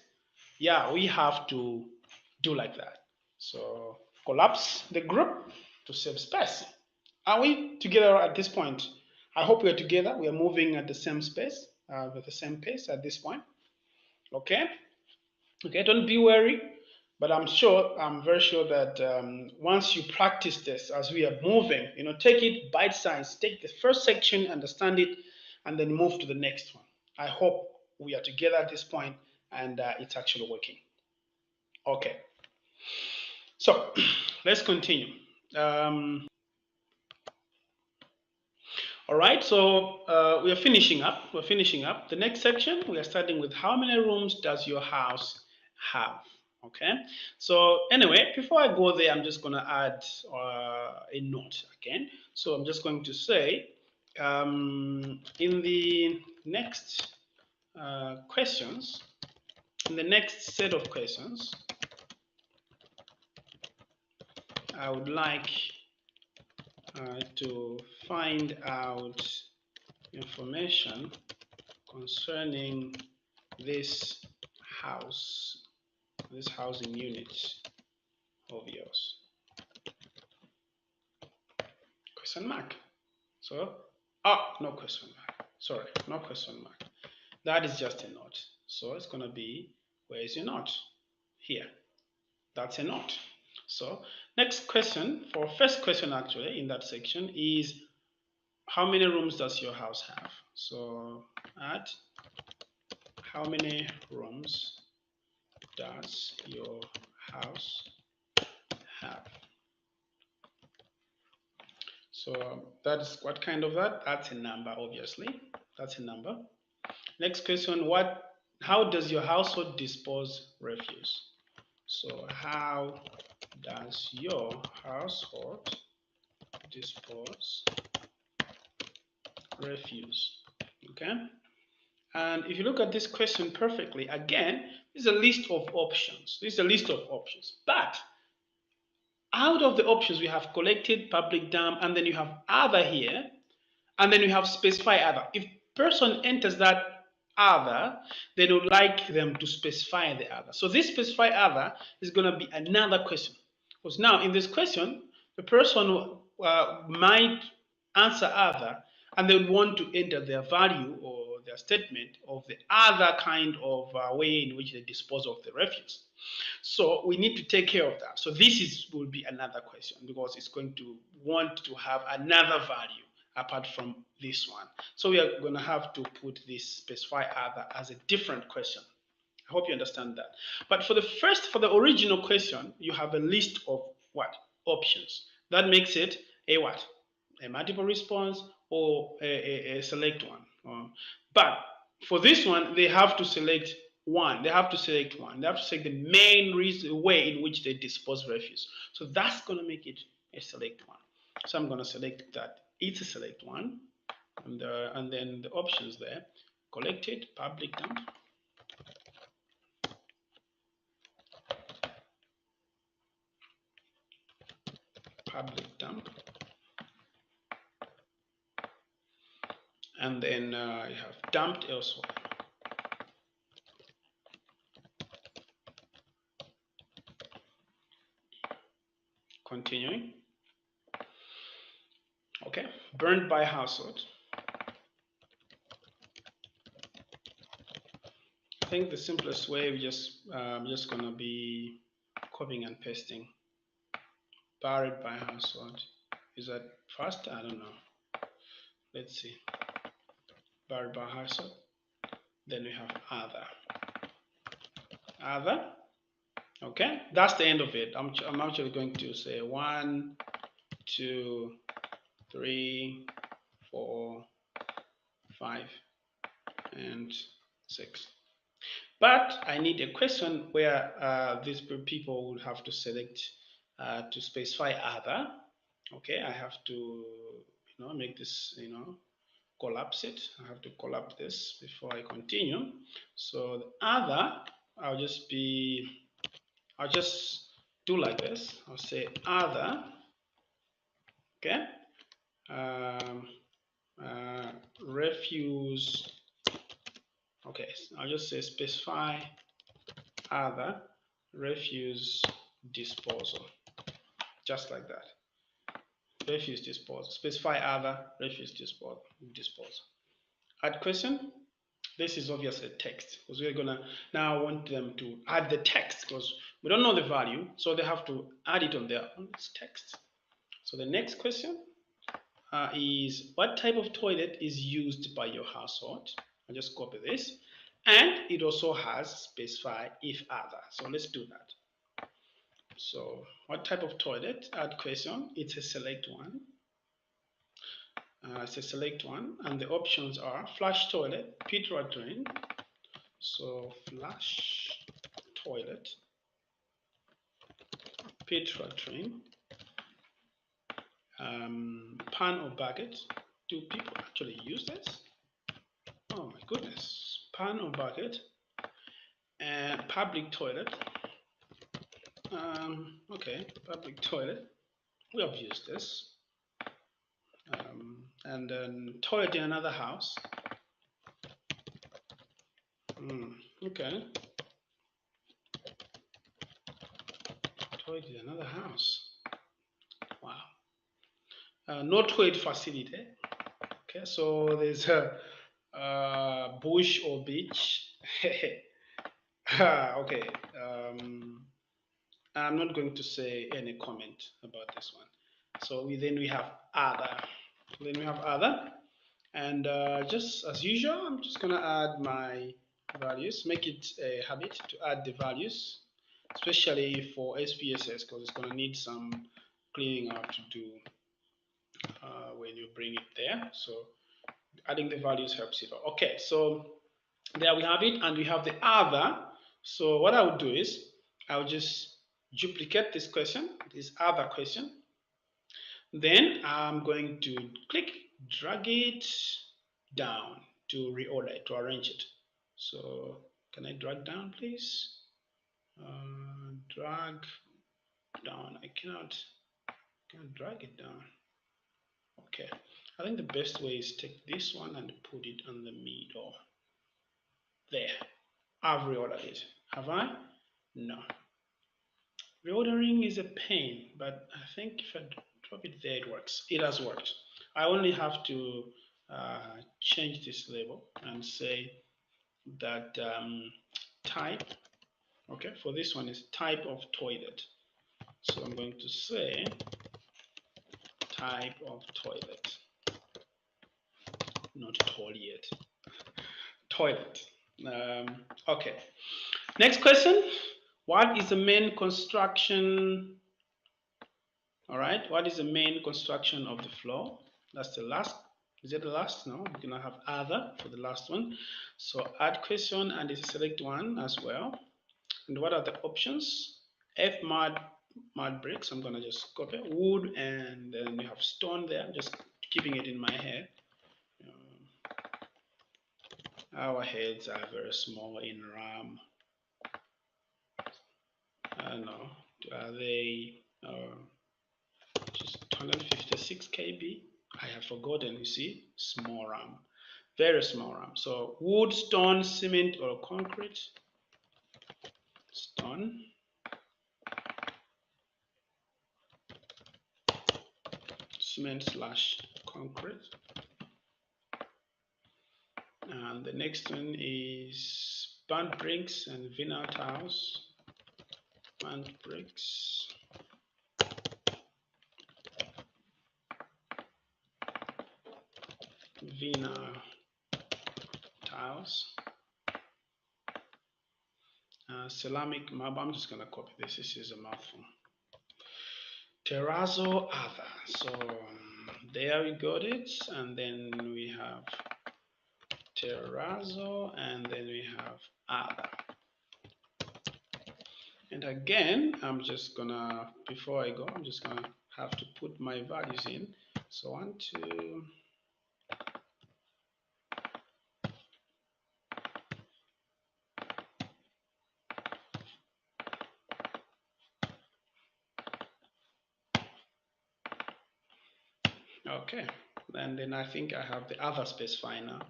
Yeah, we have to do like that. So collapse the group to save space. Are we together at this point? I hope we are together. We are moving at the same space, with the same pace at this point. Okay. Okay. Don't be worried, but I'm very sure that once you practice this as we are moving, take it bite size. Take the first section, understand it, and then move to the next one. I hope we are together at this point, and it's actually working. Okay. So let's continue. All right, so we are finishing up. We're finishing up. The next section, we are starting with how many rooms does your house have? Okay, so anyway, before I go there, I'm just going to add a note again. So I'm just going to say in the next questions, in the next set of questions, I would like to find out information concerning this housing unit of yours. Question mark. So, no question mark. Sorry, no question mark. That is just a note. So it's going to be, where is your note? Here. That's a note. So next question, for first question actually in that section is, how many rooms does your house have? So add, how many rooms does your house have? So that's what kind of that? That's a number, obviously. That's a number. Next question, how does your household dispose refuse? So how does your household dispose refuse? Okay. And if you look at this question perfectly, again, this is a list of options. This is a list of options. But out of the options, we have collected, public dump, and then you have other here, and then you have specify other. If person enters that other, then would like them to specify the other. So this specify other is going to be another question. Because now in this question, the person might answer other, and they would want to enter their value or their statement of the other kind of way in which they dispose of the refuse. So we need to take care of that. So this will be another question, because it's going to want to have another value apart from this one. So we are going to have to put this specify other as a different question. I hope you understand that. But for the original question, you have a list of what? Options. That makes it a what? A multiple response or a select one. But for this one, they have to select one. They have to select one. They have to select the main way in which they dispose refuse. So that's going to make it a select one. So I'm going to select that it's a select one. And then the options there, collected, public dump, public dump, and then you have dumped elsewhere. Continuing. Okay, burned by household. I think the simplest way, we just gonna be copying and pasting. Buried by household. Is that fast? I don't know. Let's see. Buried by household. Then we have other. Other. Okay, that's the end of it. I'm actually going to say 1, 2, 3, 4, 5, and 6. But I need a question where these people would have to select to specify other. Okay, I have to make this collapse it. I have to collapse this before I continue. So the other, I'll just do like this. I'll say other. Okay. Refuse. Okay, I'll just say specify other refuse disposal, just like that. Refuse disposal. Specify other refuse disposal. Add question. This is obviously text because we're gonna now want them to add the text because we don't know the value, so they have to add it on their own text. So the next question is what type of toilet is used by your household? I'll just copy this, and it also has specify if other. So let's do that. So what type of toilet? Add question. It's a select one. It's a select one, and the options are flush toilet, Petra drain. So flush toilet, Petra drain, pan or bucket. Do people actually use this? Oh my goodness. Pan or bucket, and public toilet. Okay, public toilet. We have used this. And then toilet in another house. Okay. Toilet in another house. Wow. No toilet facility. Okay, so there's a bush or beach. Okay. I'm not going to say any comment about this one. So then we have other. And just as usual, I'm just gonna add my values. Make it a habit to add the values, especially for SPSS, because it's gonna need some cleaning up to do when you bring it there. So adding the values helps it out. Okay, so there we have it, and we have the other. So what I would do is I'll just duplicate this question, this other question. Then I'm going to click, drag it down to reorder it, to arrange it. So can I drag down, please? Drag down. I can't drag it down. Okay, I think the best way is take this one and put it on the middle. There, I've reordered it. Have I? No. Reordering is a pain, but I think if I drop it there, it works. It has worked. I only have to change this label and say that type, okay, for this one is type of toilet. So I'm going to say type of toilet, not toilet, toilet. Okay, next question. What is the main construction? All right, what is the main construction of the floor? That's the last. Is it the last? No, we're gonna have other for the last one. So add question and it's select one as well. And what are the options? F mud bricks. I'm gonna just copy wood, and then we have stone there. Just keeping it in my head. Our heads are very small in RAM. I don't know. Are they just 256 KB? I have forgotten. You see, small RAM, very small RAM. So wood, stone, cement, or concrete. Stone. Cement / concrete. And the next one is burnt bricks and vinyl tiles. Burnt bricks. Vinyl tiles. Ceramic marble. I'm just going to copy this. This is a mouthful. Terrazzo other. So There we got it, and then we have terrazzo, and then we have other. And again, I'm just gonna, before I go, I'm just gonna have to put my values in. So 1, 2. Okay, and then I think I have the other specifier now.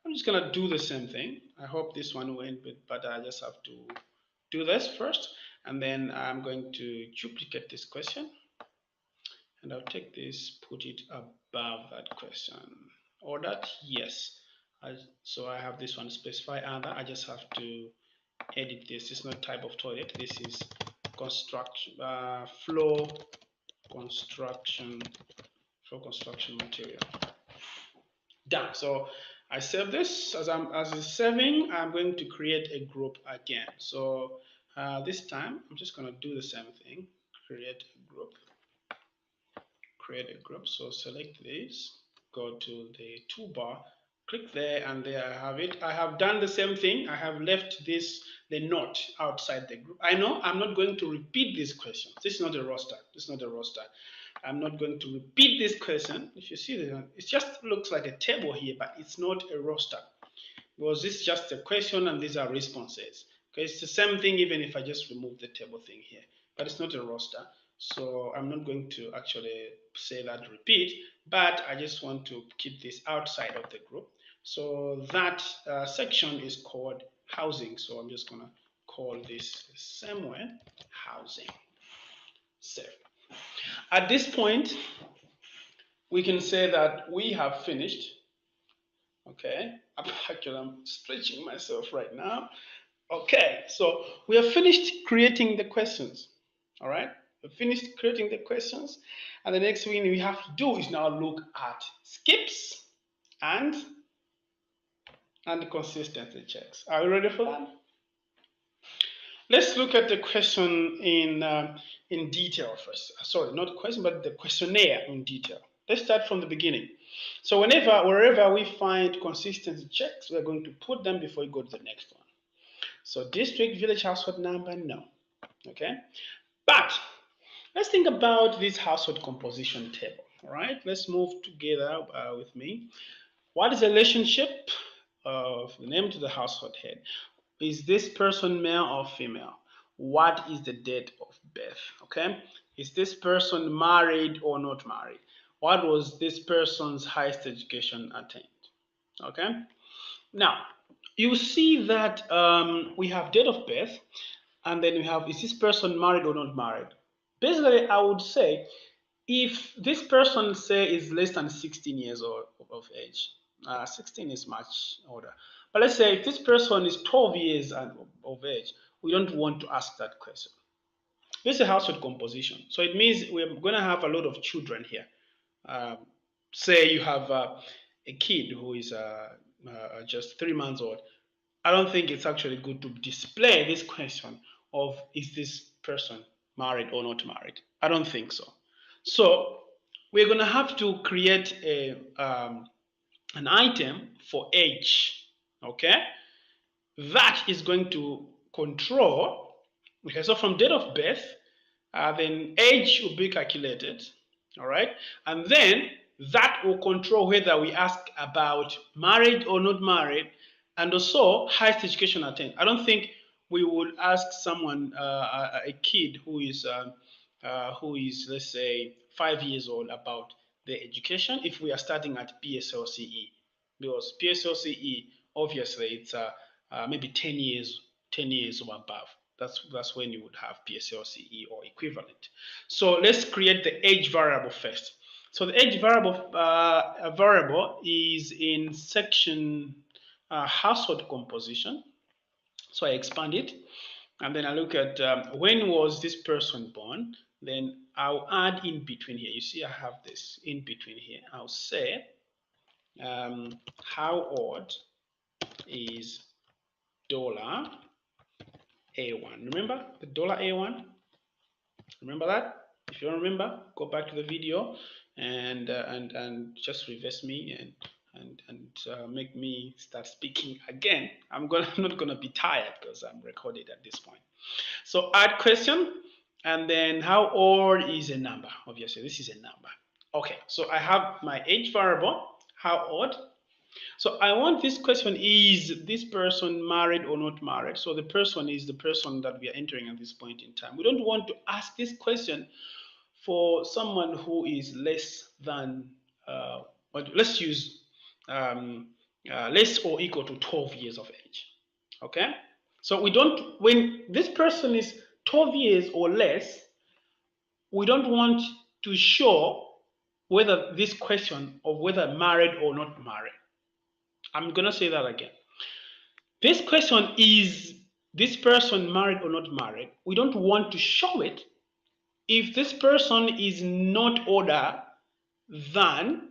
I'm just gonna do the same thing. I hope this one went, but I just have to do this first, and then I'm going to duplicate this question, and I'll take this, put it above that question. Ordered, yes. So I have this one, specify other. I just have to edit this. It's not type of toilet. This is construction, floor construction material. Done. So I save this. As it's saving, I'm going to create a group again. So this time I'm just going to do the same thing. Create a group. So select this, go to the toolbar, click there, and there I have it. I have done the same thing. I have left the note outside the group. I know I'm not going to repeat this question. This is not a roster. I'm not going to repeat this question. If you see this, it just looks like a table here, but it's not a roster, because this is just a question and these are responses. Okay, it's the same thing even if I just remove the table thing here, but it's not a roster. So I'm not going to actually say that repeat, but I just want to keep this outside of the group. So that section is called housing. So I'm just going to call this the same way, housing. Save. At this point, we can say that we have finished. Okay, I'm stretching myself right now. Okay, so we have finished creating the questions. All right, we've finished creating the questions, and the next thing we have to do is now look at skips and consistency checks. Are we ready for that? Let's look at the question in detail first. Sorry, not question, but the questionnaire in detail. Let's start from the beginning. So wherever we find consistency checks, we're going to put them before we go to the next one. So district, village, household number, no. Okay, but let's think about this household composition table. All right, let's move together with me. What is the relationship of the name to the household head? Is this person male or female? What is the date of birth? Okay, is this person married or not married? What was this person's highest education attained? Okay, now you see that we have date of birth, and then we have, is this person married or not married? Basically, I would say if this person say is less than 16 years of age, 16 is much older. But let's say if this person is 12 years of age, we don't want to ask that question. This is a household composition. So it means we're going to have a lot of children here. Um, Say you have a kid who is just 3 months old. I don't think it's actually good to display this question of is this person married or not married. I don't think so. So we're going to have to create an item for age, okay? That is going to control, okay, so from date of birth, then age will be calculated, all right? And then that will control whether we ask about married or not married, and also highest education attained. I don't think we would ask someone, a kid who is, let's say, 5 years old about their education if we are starting at PSLCE, because PSLCE obviously it's maybe 10 years or above. That's when you would have PSLCE or equivalent. So let's create the age variable first. So the age variable is in section household composition. So I expand it, and then I look at when was this person born. Then I'll add in between here. You see, I have this in between here. I'll say how old is $A1. Remember the $A1? Remember that? If you don't remember, go back to the video and just reverse me and make me start speaking again. I'm not gonna be tired because I'm recorded at this point. So add question, and then how old is a number? Obviously, this is a number. Okay, so I have my age variable, how old. So I want this question, is this person married or not married? So the person is the person that we are entering at this point in time. We don't want to ask this question for someone who is less than, let's use less or equal to 12 years of age. Okay? So we don't, when this person is 12 years or less, we don't want to show whether this question of whether married or not married. I'm going to say that again. This question is this person married or not married. We don't want to show it if this person is not older than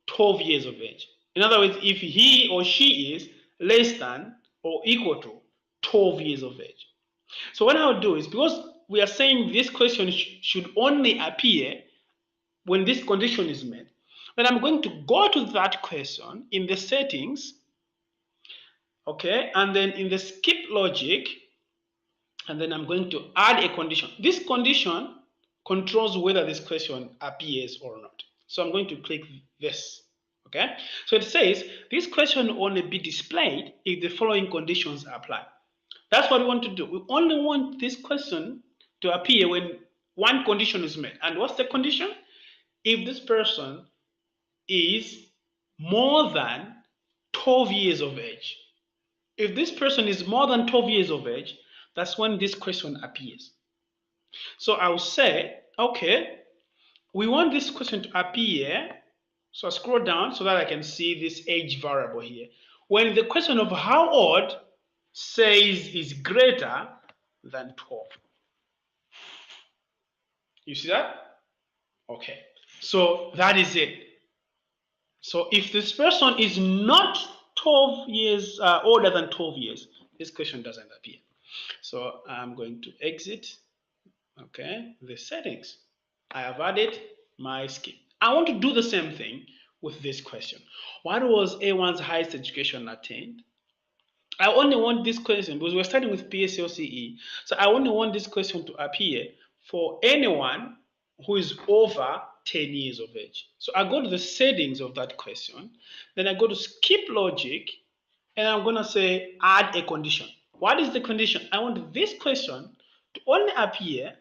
12 years of age. In other words, if he or she is less than or equal to 12 years of age. So what I'll do is, because we are saying this question should only appear when this condition is met, then I'm going to go to that question in the settings, okay, and then in the skip logic, and then I'm going to add a condition. This condition controls whether this question appears or not. So I'm going to click this, okay? So it says this question will only be displayed if the following conditions apply. That's what we want to do. We only want this question to appear when one condition is met. And what's the condition? If this person is more than 12 years of age. If this person is more than 12 years of age, that's when this question appears. So I'll say, okay, we want this question to appear. So I scroll down so that I can see this age variable here. When the question of how old says is greater than 12. You see that? Okay. So that is it. So if this person is not 12 years older than 12 years, this question doesn't appear. So I'm going to exit, okay, the settings. I have added my skip. I want to do the same thing with this question. What was A1's highest education attained? I only want this question, because we're starting with PSLCE, so I only want this question to appear for anyone who is over 10 years of age. So I go to the settings of that question, then I go to skip logic, and I'm going to say add a condition. What is the condition? I want this question to only appear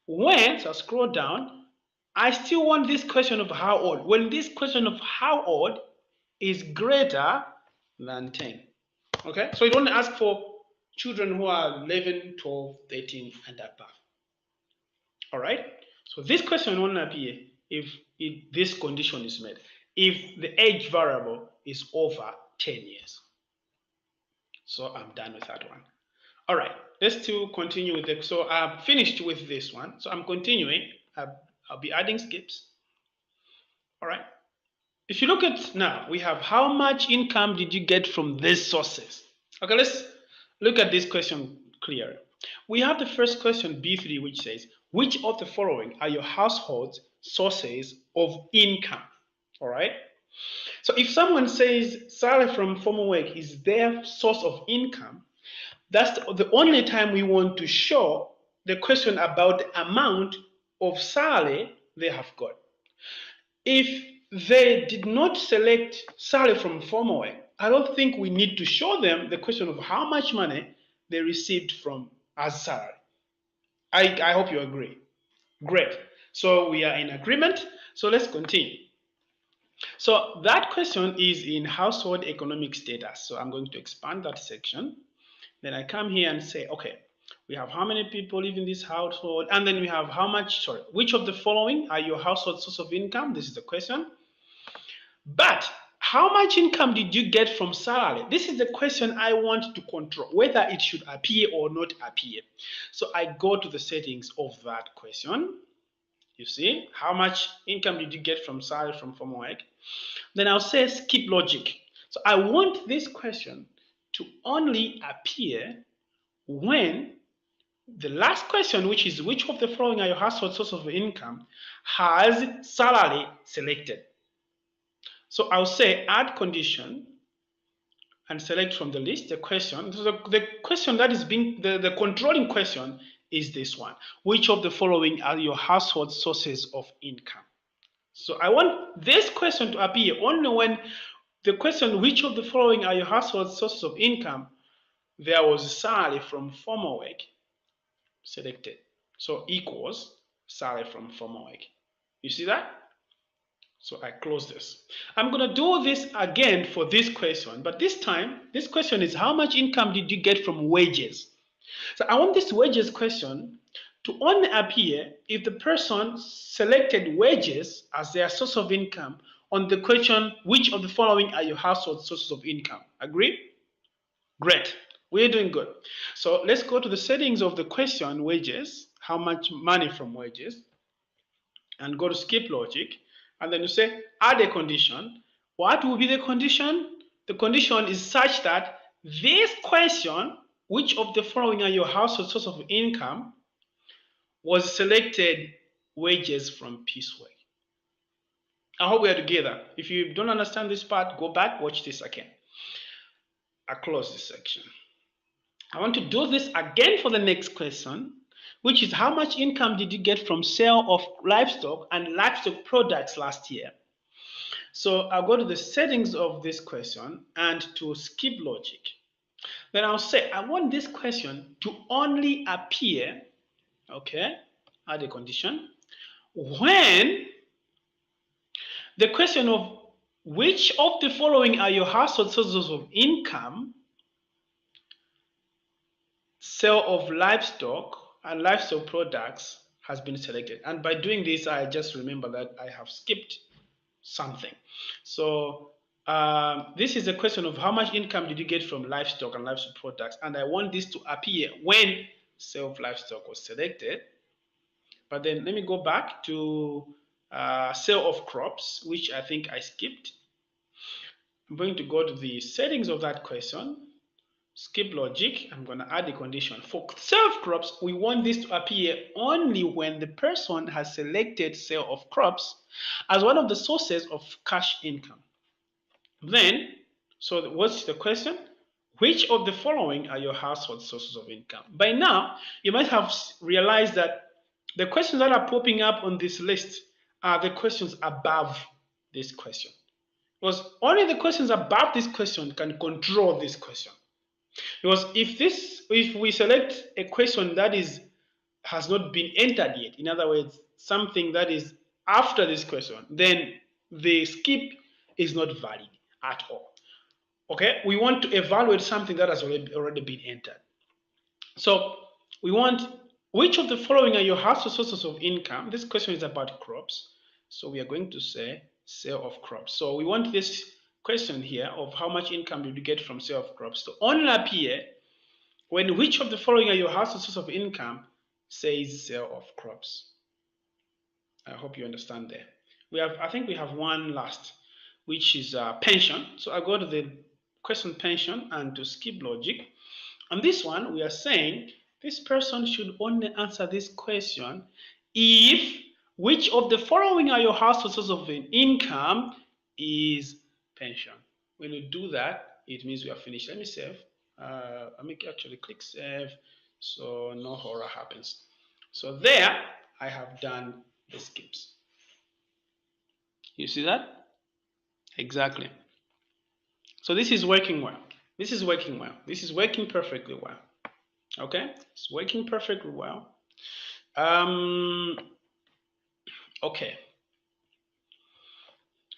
when, so I scroll down, I still want this question of how old, when this question of how old is greater than 10. Okay, so you don't ask for children who are 11, 12, 13, and above. All right, so this question will only appear if this condition is met, if the age variable is over 10 years. So I'm done with that one. All right, let's still continue with it. So I'm finished with this one. So I'm continuing. I'll be adding skips. All right. If you look at now, we have how much income did you get from these sources? Okay, let's look at this question clearly. We have the first question, B3, which says, which of the following are your household's sources of income? All right. So if someone says salary from formal work is their source of income, that's the only time we want to show the question about the amount of salary they have got. If they did not select salary from formal work, I don't think we need to show them the question of how much money they received from as salary. I hope you agree. Great. So we are in agreement. So let's continue. So that question is in household economic status. So I'm going to expand that section. Then I come here and say, okay, we have how many people live in this household, and then we have how much, which of the following are your household source of income? This is the question. But how much income did you get from salary? This is the question I want to control, whether it should appear or not appear. So I go to the settings of that question. You see, how much income did you get from salary from formal work? Then I'll say skip logic. So I want this question to only appear when The last question, which is which of the following are your household source of income, has salary selected. So I'll say add condition and select from the list the question. So the question that is being, the controlling question is this one. Which of the following are your household sources of income? So I want this question to appear only when the question, which of the following are your household sources of income, there was salary from former work selected. So equals salary from former work. You see that? So I close this. I'm going to do this again for this question, but this time, this question is how much income did you get from wages? So I want this wages question to only appear if the person selected wages as their source of income on the question, which of the following are your household sources of income? Agree? Great. We're doing good. So let's go to the settings of the question, wages, how much money from wages, and go to skip logic. And then you say add a condition. What will be the condition? The condition is such that this question, which of the following are your household source of income, was selected wages from piecework. I hope we are together. If you don't understand this part, go back, watch this again. I close this section. I want to do this again for the next question, which is how much income did you get from sale of livestock and livestock products last year? So I'll go to the settings of this question and to skip logic. Then I'll say I want this question to only appear, okay, add a condition, when the question of which of the following are your household sources of income, sale of livestock and livestock products has been selected. And by doing this, I just remember that I have skipped something. So this is a question of how much income did you get from livestock and livestock products, and I want this to appear when sale of livestock was selected. But then let me go back to sale of crops, which I think I skipped. I'm going to go to the settings of that question, skip logic. I'm going to add a condition. For sale of crops, we want this to appear only when the person has selected sale of crops as one of the sources of cash income. Then, so what's the question? Which of the following are your household sources of income? By now, you might have realized that the questions that are popping up on this list are the questions above this question. Because only the questions above this question can control this question. Because if we select a question that has not been entered yet, in other words, something that is after this question, then the skip is not valid at all. Okay, we want to evaluate something that has already been entered. So we want which of the following are your household sources of income? This question is about crops, so we are going to say sale of crops. So we want this question here of how much income did you get from sale of crops to only appear when which of the following are your household source of income says sale of crops. I hope you understand there. I think we have one last, which is pension. So I go to the question pension and to skip logic. On this one, we are saying this person should only answer this question if which of the following are your household sources of income is pension. When you do that, it means we are finished. Let me save. Let me actually click save so no horror happens. So there, I have done the skips. You see that? Exactly. So this is working well. This is working well. This is working perfectly well. Okay? It's working perfectly well. Okay.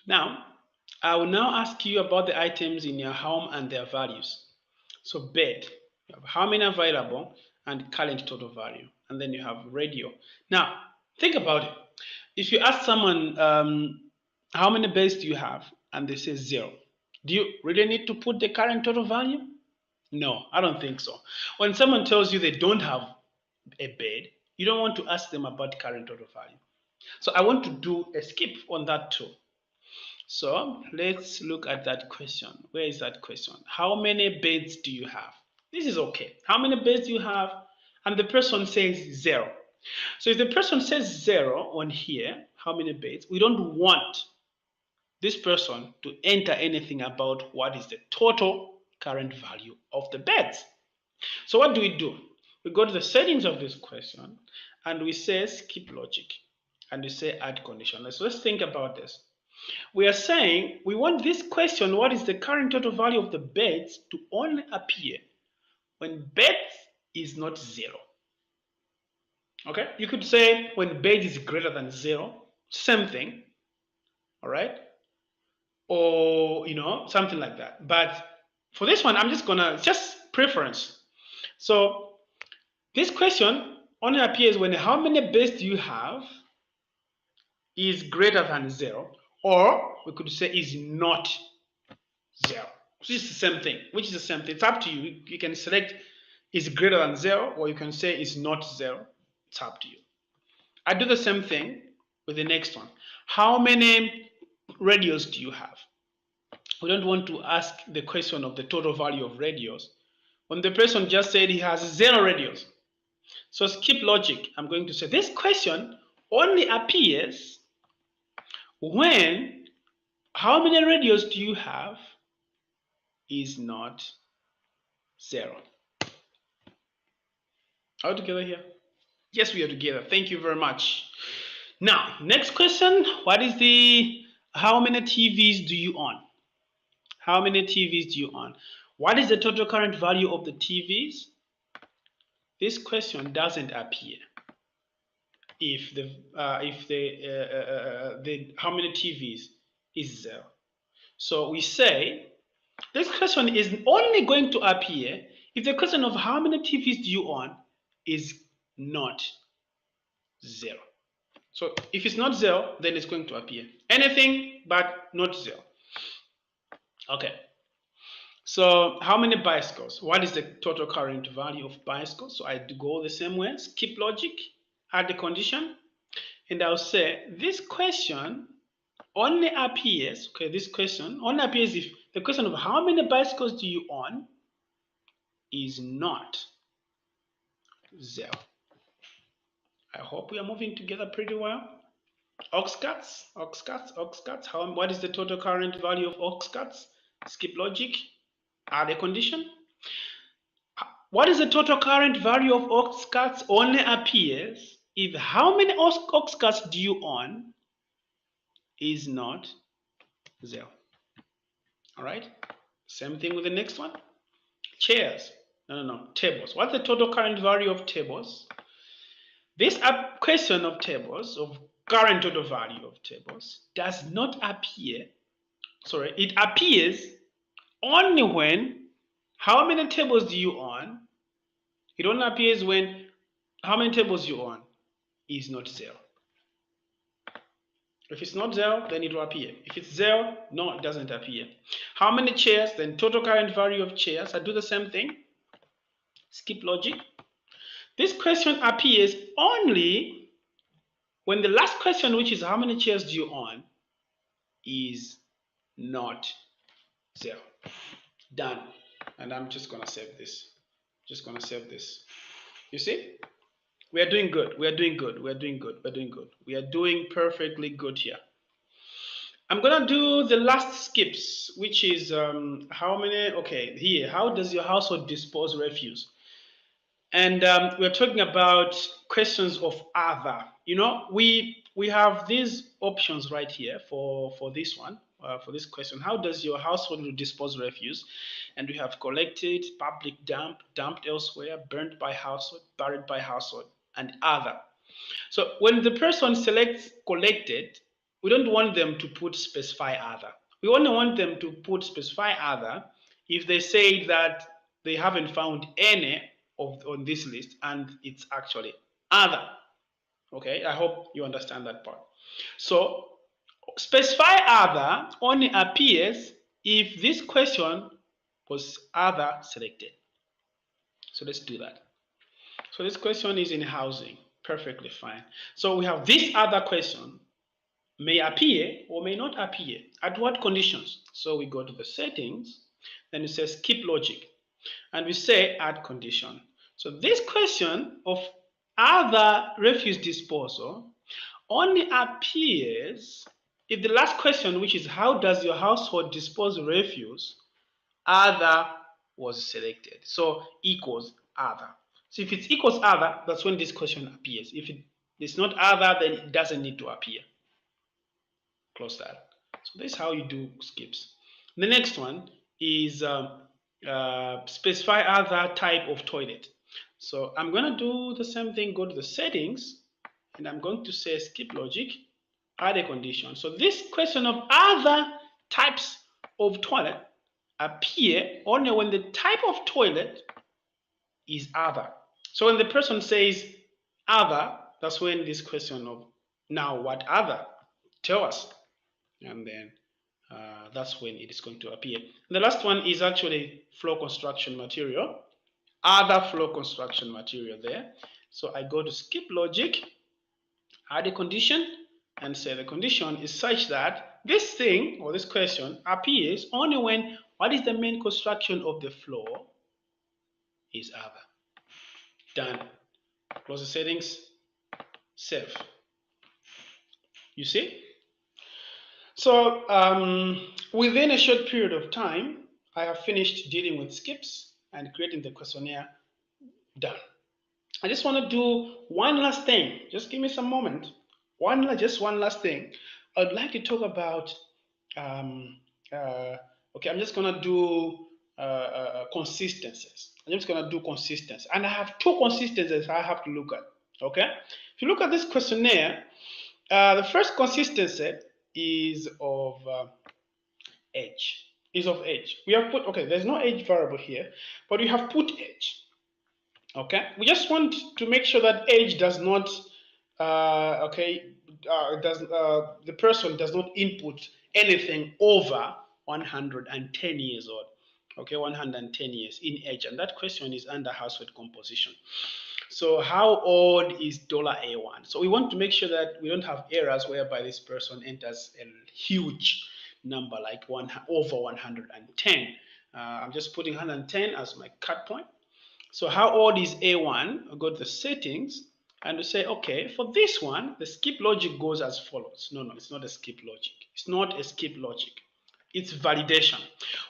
Now, I will now ask you about the items in your home and their values. So bed, you have how many available and current total value. And then you have radio. Now, think about it. If you ask someone, how many beds do you have? And they say 0. Do you really need to put the current total value? No, I don't think so. When someone tells you they don't have a bed, you don't want to ask them about current total value. So I want to do a skip on that too. So let's look at that question. Where is that question? How many beds do you have? This is okay. How many beds do you have? and the person says 0. So if the person says 0 on here, how many beds? We don't want this person to enter anything about what is the total current value of the beds. So what do? We go to the settings of this question and we say skip logic and we say add condition. Let's think about this. We are saying we want this question, what is the current total value of the beds, to only appear when beds is not 0. Okay, you could say when beds is greater than 0, same thing, all right, or something like that. But for this one, I'm just gonna preference. So this question only appears when how many beds do you have is greater than 0, or we could say is not 0. So it's the same thing. Which is the same thing? It's up to you. You can select is greater than 0, or you can say is not 0. It's up to you. I do the same thing with the next one. How many radios do you have? We don't want to ask the question of the total value of radios when the person just said he has 0 radios. So skip logic. I'm going to say this question only appears when how many radios do you have is not 0. Are we together here? Yes, we are together. Thank you very much. Now, next question. How many TVs do you own? How many TVs do you own? What is the total current value of the TVs? This question doesn't appear if the how many TVs is 0. So we say this question is only going to appear if the question of how many TVs do you own is not 0. So if it's not 0, then it's going to appear anything but not 0. Okay. So how many bicycles? What is the total current value of bicycles? So I go the same way, skip logic, add the condition, and I'll say this question only appears, this question only appears if the question of how many bicycles do you own is not 0. I hope we are moving together pretty well. Ox carts. What is the total current value of ox carts? Skip logic, add a condition. What is the total current value of ox carts only appears if how many ox carts do you own is not 0. All right. Same thing with the next one. Chairs. No. Tables. What's the total current value of tables? This question of tables, of current total value of tables, does not appear. Sorry, it appears only when how many tables do you own? It only appears when how many tables you own is not 0. If it's not 0, then it will appear. If it's 0, no, it doesn't appear. How many chairs? Then total current value of chairs. I do the same thing. Skip logic. This question appears only when the last question, which is how many chairs do you own, is not 0. Done. And I'm just going to save this. You see? We are doing good. We are doing perfectly good here. I'm going to do the last skips, which is how many, here, how does your household dispose refuse? And we're talking about questions of other. We have these options right here for this one, for this question. How does your household dispose refuse? And we have collected, public dump, dumped elsewhere, burnt by household, buried by household, and other. So when the person selects collected, we don't want them to put specify other. We only want them to put specify other if they say that they haven't found any on this list and it's actually other. Okay, I hope you understand that part. So specify other only appears if this question was other selected. So let's do that. So this question is in housing. Perfectly fine. So we have this other question may appear or may not appear. At what conditions? So we go to the settings, then it says skip logic, and we say add condition. So this question of other refuse disposal only appears if the last question, which is how does your household dispose refuse, other was selected. So equals other. So if it's equals other, that's when this question appears. If it's not other, then it doesn't need to appear. Close that. So this is how you do skips. The next one is specify other type of toilet. So I'm going to do the same thing, go to the settings, and I'm going to say skip logic, add a condition. So this question of other types of toilet appear only when the type of toilet is other. So when the person says other, that's when this question of now what other, tell us, and then that's when it is going to appear. And the last one is actually floor construction material, other floor construction material there. So I go to skip logic, add a condition, and say the condition is such that this thing or this question appears only when what is the main construction of the floor is other. Done. Close the settings, save. You see? So within a short period of time, I have finished dealing with skips and creating the questionnaire. Done. I just want to do one last thing. Just give me some moment. Just one last thing. I'd like to talk about. Okay, I'm just gonna do consistencies. I'm just gonna do consistency, and I have two consistencies I have to look at. Okay, if you look at this questionnaire, the first consistency is of age. We have put, okay, there's no age variable here, but we have put age. Okay, we just want to make sure that age does not, the person does not input anything over 110 years old. Okay, 110 years in age, and that question is under household composition. So how old is $A1? So we want to make sure that we don't have errors whereby this person enters a huge number like over 110. I'm just putting 110 as my cut point. So how old is A1? I'll go to the settings and we say, okay, for this one, the skip logic goes as follows. No, it's not a skip logic. It's not a skip logic. It's validation.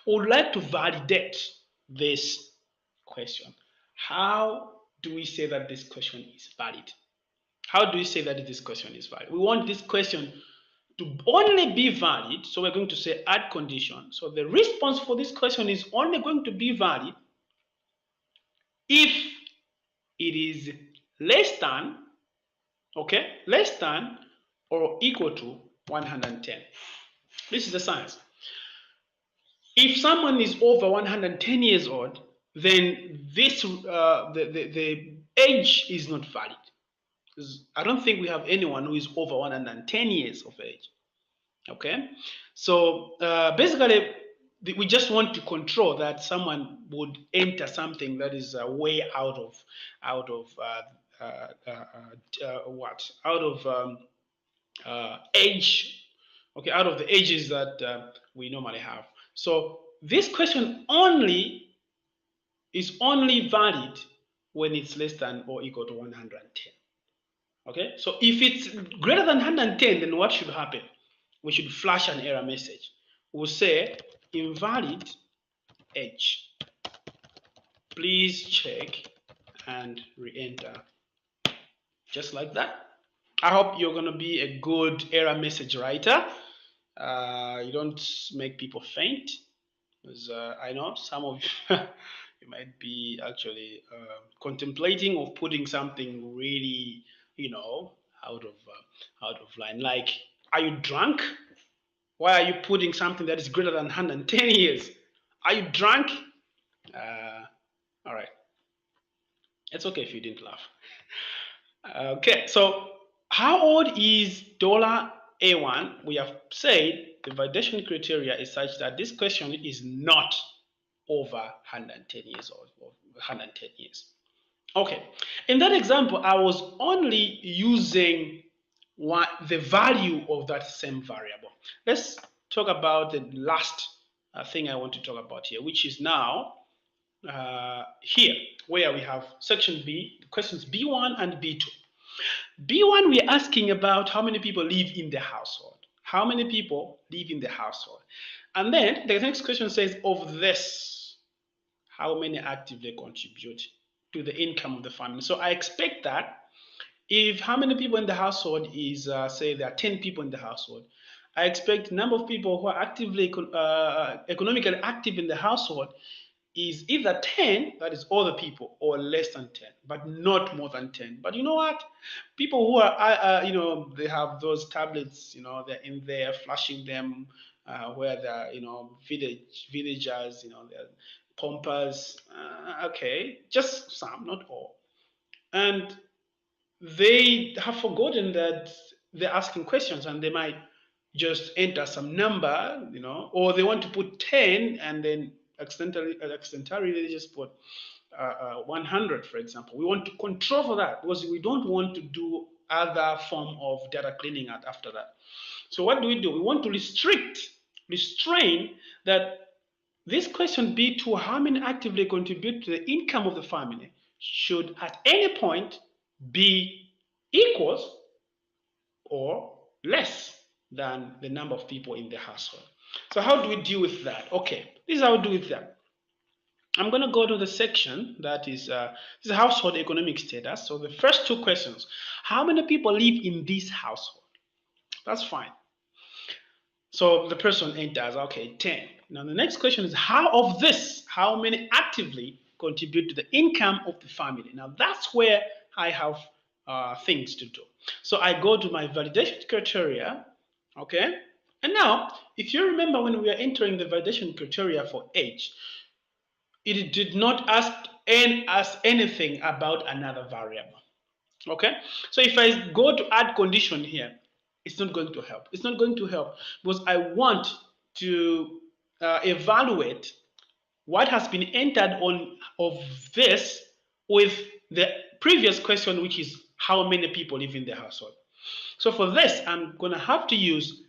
We would like to validate this question. How do we say that this question is valid? How do we say that this question is valid? We want this question to only be valid, so we're going to say add condition. So the response for this question is only going to be valid if it is less than, okay, less than or equal to 110. This is the science. If someone is over 110 years old, then this the age is not valid. I don't think we have anyone who is over 110 years of age. Okay, so basically we just want to control that someone would enter something that is way out of age, okay, out of the ages that we normally have. So this question is only valid when it's less than or equal to 110. Okay, so if it's greater than 110, then what should happen? We should flash an error message. We'll say invalid age. Please check and re-enter. Just like that. I hope you're going to be a good error message writer. You don't make people faint. Because I know some of you, you might be actually contemplating of putting something really, out of line. Like, are you drunk? Why are you putting something that is greater than 110 years? Are you drunk? All right. It's okay if you didn't laugh. Okay, so how old is $A1? We have said the validation criteria is such that this question is not over 110 years old, or 110 years. Okay, in that example, I was only using the value of that same variable. Let's talk about the last thing I want to talk about here, which is now here, where we have section B, questions B1 and B2. B1, we're asking about how many people live in the household. How many people live in the household? And then the next question says, of this, how many actively contribute to the income of the family? So I expect that if how many people in the household is, say there are 10 people in the household, I expect number of people who are actively economically active in the household is either 10, that is all the people, or less than 10, but not more than 10. But you know what? People who are, they have those tablets, they're in there flashing them, where they're, villagers, they're pompers. Okay, just some, not all. And they have forgotten that they're asking questions and they might just enter some number, or they want to put 10 and then accidentally they just put 100, for example. We want to control for that because we don't want to do other form of data cleaning after that. So what do? We want to restrain that this question B2, how many actively contribute to the income of the family, should at any point be equals or less than the number of people in the household. So how do we deal with that? Okay, this is how we do with that. I'm going to go to the section that is this is household economic status. So the first two questions, how many people live in this household? That's fine. So the person enters, okay, 10. Now the next question is, how many actively contribute to the income of the family? Now that's where I have things to do. So I go to my validation criteria, okay? And now, if you remember when we were entering the validation criteria for age, it did not ask us anything about another variable, okay? So if I go to add condition here, it's not going to help. It's not going to help because I want to evaluate what has been entered on of this with the previous question, which is how many people live in the household. So for this, I'm going to have to use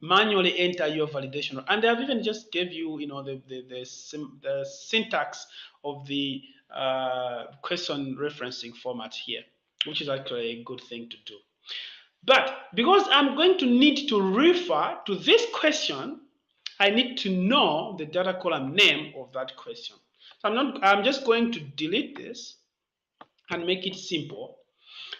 manually enter your validation. And I've even just gave you, the syntax of the question referencing format here, which is actually a good thing to do. But because I'm going to need to refer to this question, I need to know the data column name of that question. So I'm just going to delete this and make it simple.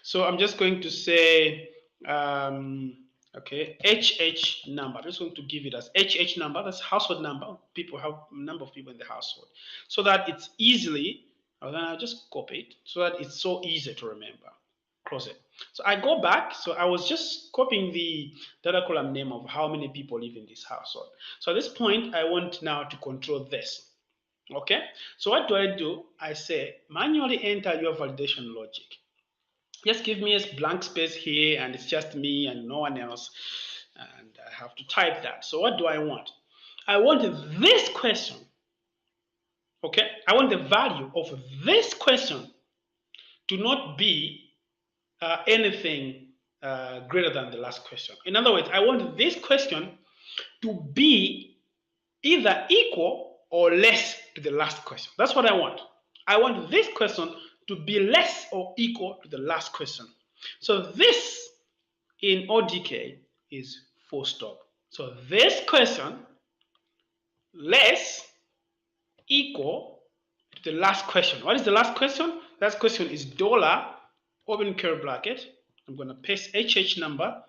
So I'm just going to say, okay, HH number. I'm just going to give it as HH number. That's household number. People have number of people in the household, so that it's easily. And then I'll just copy it so that it's so easy to remember. Close it. So I go back. So I was just copying the data column name of how many people live in this household. So at this point, I want now to control this. Okay. So what do? I say manually enter your validation logic. Just give me a blank space here and it's just me and no one else, and I have to type that. So what do I want? I want this question, okay? I want the value of this question to not be anything greater than the last question. In other words, I want this question to be either equal or less to the last question. That's what I want. I want this question to be less or equal to the last question. So this in ODK is full stop. So this question less equal to the last question. What is the last question? Last question is dollar, open curly bracket. I'm going to paste HH number,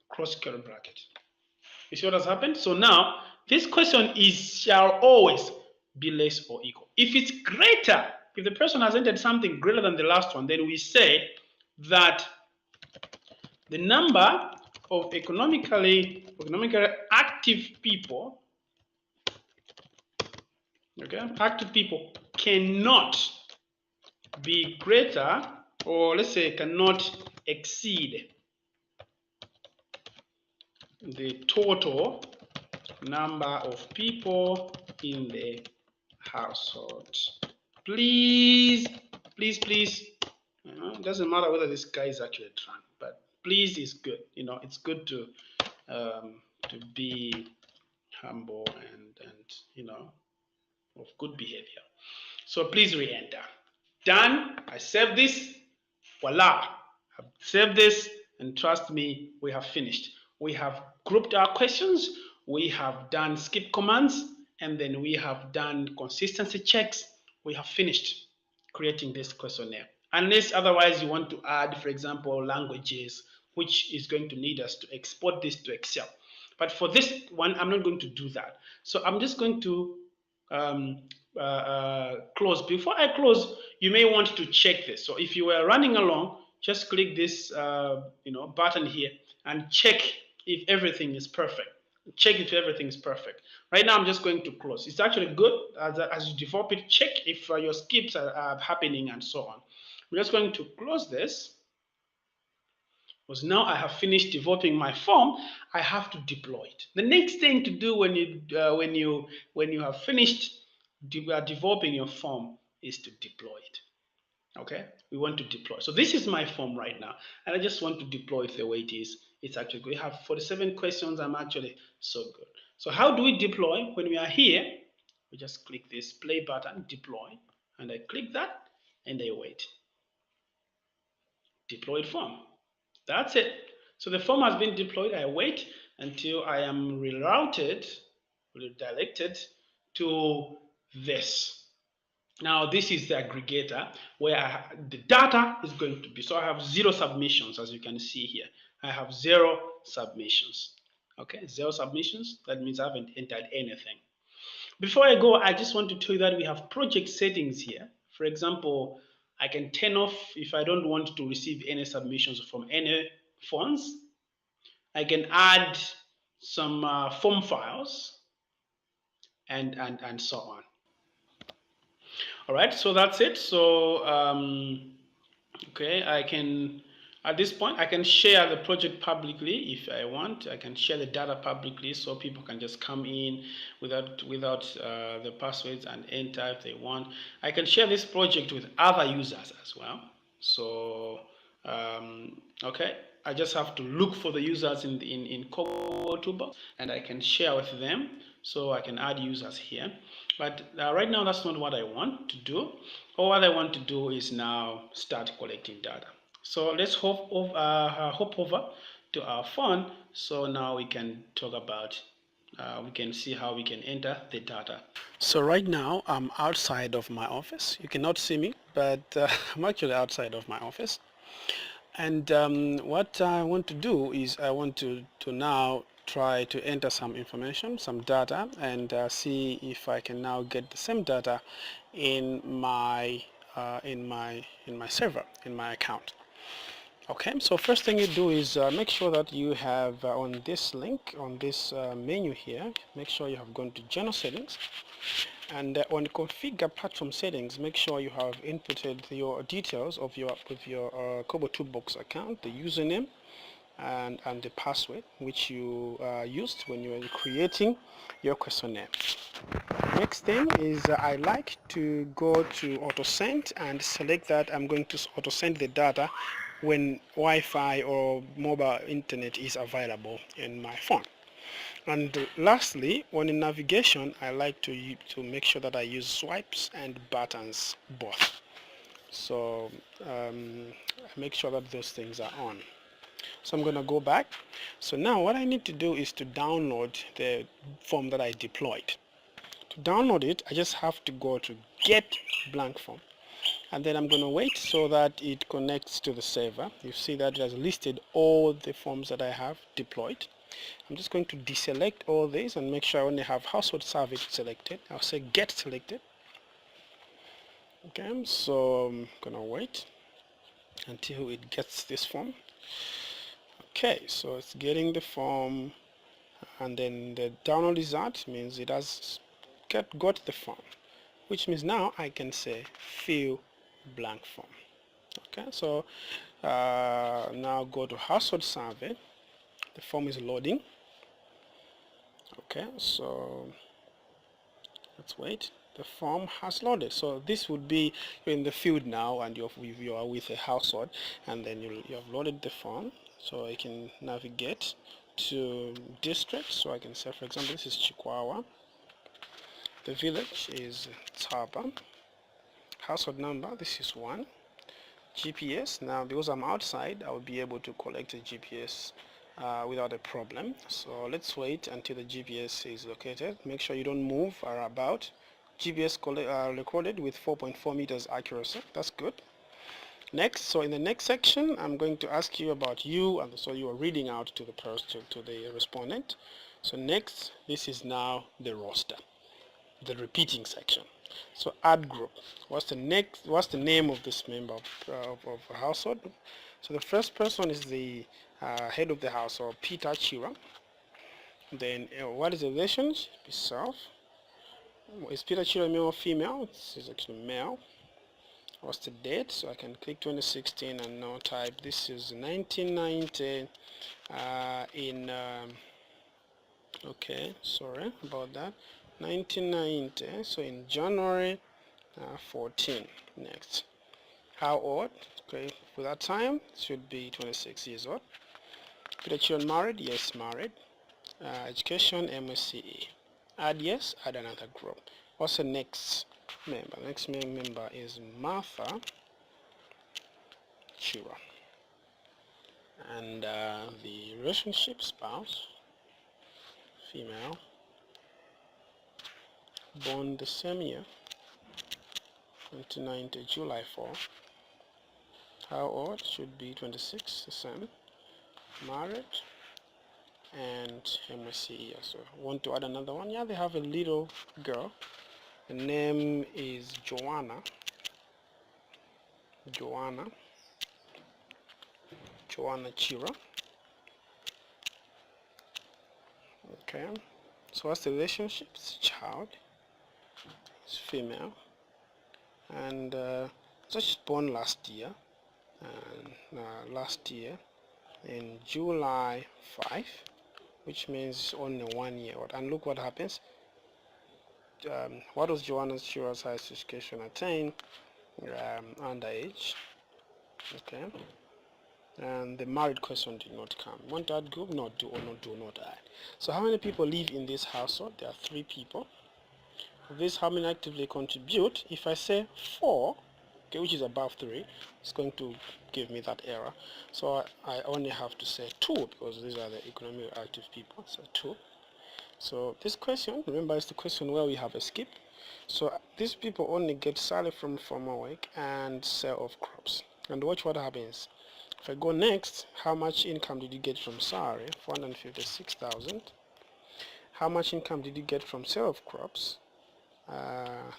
close curly bracket. You see what has happened? So now this question shall always be less or equal. If it's greater, if the person has entered something greater than the last one, then we say that the number of economically active people, okay, active people cannot be greater, or let's say cannot exceed the total number of people in the household. Please, please, please. It doesn't matter whether this guy is actually drunk, but please is good. It's good to be humble and of good behavior. So please re-enter. Done. I save this. Voila. I've saved this, and trust me, we have finished. We have grouped our questions, we have done skip commands, and then we have done consistency checks. We have finished creating this questionnaire. Unless otherwise you want to add, for example, languages, which is going to need us to export this to Excel. But for this one, I'm not going to do that. So I'm just going to um, close. Before I close, you may want to check this. So if you were running along, just click this button here and check if everything is perfect. Check if everything is perfect. Right now, I'm just going to close. It's actually good as you develop it. Check if your skips are happening and so on. I'm just going to close this because now I have finished developing my form. I have to deploy it. The next thing to do when you have finished developing your form is to deploy it. Okay, we want to deploy. So this is my form right now, and I just want to deploy it the way it is. It's actually good. We have 47 questions. I'm actually so good. So how do we deploy? When we are here, we just click this play button, deploy, and I click that, and I wait. Deployed form. That's it. So the form has been deployed. I wait until I am rerouted, redirected to this. Now this is the aggregator where the data is going to be. So I have 0 submissions, as you can see here. I have 0 submissions. Okay, 0 submissions. That means I haven't entered anything. Before I go, I just want to tell you that we have project settings here. For example, I can turn off if I don't want to receive any submissions from any fonts. I can add some form files and so on. All right, so that's it. So okay, I can at this point I can share the project publicly if I want. I can share the data publicly so people can just come in without the passwords and enter if they want. I can share this project with other users as well. So okay, I just have to look for the users in Kobo Toolbox, and I can share with them. So I can add users here. But right now, that's not what I want to do. All what I want to do is now start collecting data. So let's hop over to our phone. So now we can talk about, we can see how we can enter the data. So right now, I'm outside of my office. You cannot see me, but I'm actually outside of my office. And what I want to do is I want to now try to enter some information, some data, and see if I can now get the same data in my server, in my account. Okay, so first thing you do is make sure that you have on this link, on this menu here, make sure you have gone to general settings, and on configure platform settings, make sure you have inputted your details of your Kobo Toolbox account, the username and the password which you used when you were creating your questionnaire. Next thing is I like to go to auto send and select that I'm going to auto send the data when Wi-Fi or mobile internet is available in my phone. And lastly, when in navigation, I like to make sure that I use swipes and buttons both. So make sure that those things are on. So I'm going to go back. So now what I need to do is to download the form that I deployed. To download it, I just have to go to get blank form. And then I'm going to wait so that it connects to the server. You see that it has listed all the forms that I have deployed. I'm just going to deselect all these and make sure I only have household service selected. I'll say get selected. Okay, so I'm gonna wait until it gets this form. Okay, so it's getting the form, and then the download is out, means it has got the form, which means now I can say fill blank form. Okay, so now go to household survey. The form is loading. Okay, so let's wait. The form has loaded. So this would be in the field now, and you are with a household, and then you have loaded the form. So I can navigate to district. So I can say, for example, this is Chikwawa. The village is Taba. household number, this is 1. GPS, now because I'm outside, I'll be able to collect a GPS without a problem. So let's wait until the GPS is located. Make sure you don't move or about. GPS recorded with 4.4 meters accuracy. That's good. Next, so in the next section, I'm going to ask you about you, and so you are reading out to the person, to the respondent. So next, this is now the roster, the repeating section. So add group. What's the name of this member of a household? So the first person is the head of the household, Peter Chira. Then what is the relationship itself? Is Peter Chira male or female? It's actually male. What's the date? So I can click 2016 and now type this is 1990 okay, sorry about that, 1990, so in January 14. Next, how old? Okay, for that time should be 26 years old. Peter children married? Yes, married. Education, MSCE. Add yes, add another group. What's the next member? Next member is Martha Chira. And the relationship, spouse, female, born the same year, 1990, July 4. How old? Should be 26, the same. Married, and MSCE as well. Want to add another one? Yeah, they have a little girl. The name is Joanna. Joanna Chira. Okay. So what's the relationship? It's a child. It's female. And so she's born last year. In July 5, which means only 1 year old. And look what happens. What was Joanna Chira's highest education attained? Underage. Okay. And the married question did not come. Want to add group? Not do or not do not add. So how many people live in this household? There are 3 people. This, how many actively contribute? If I say 4, okay, which is above 3, it's going to give me that error. So I only have to say 2 because these are the economically active people. So 2. So this question, remember, it's the question where we have a skip. So these people only get salary from farmer work and sale of crops. And watch what happens. If I go next, how much income did you get from salary? 456,000. How much income did you get from sale of crops?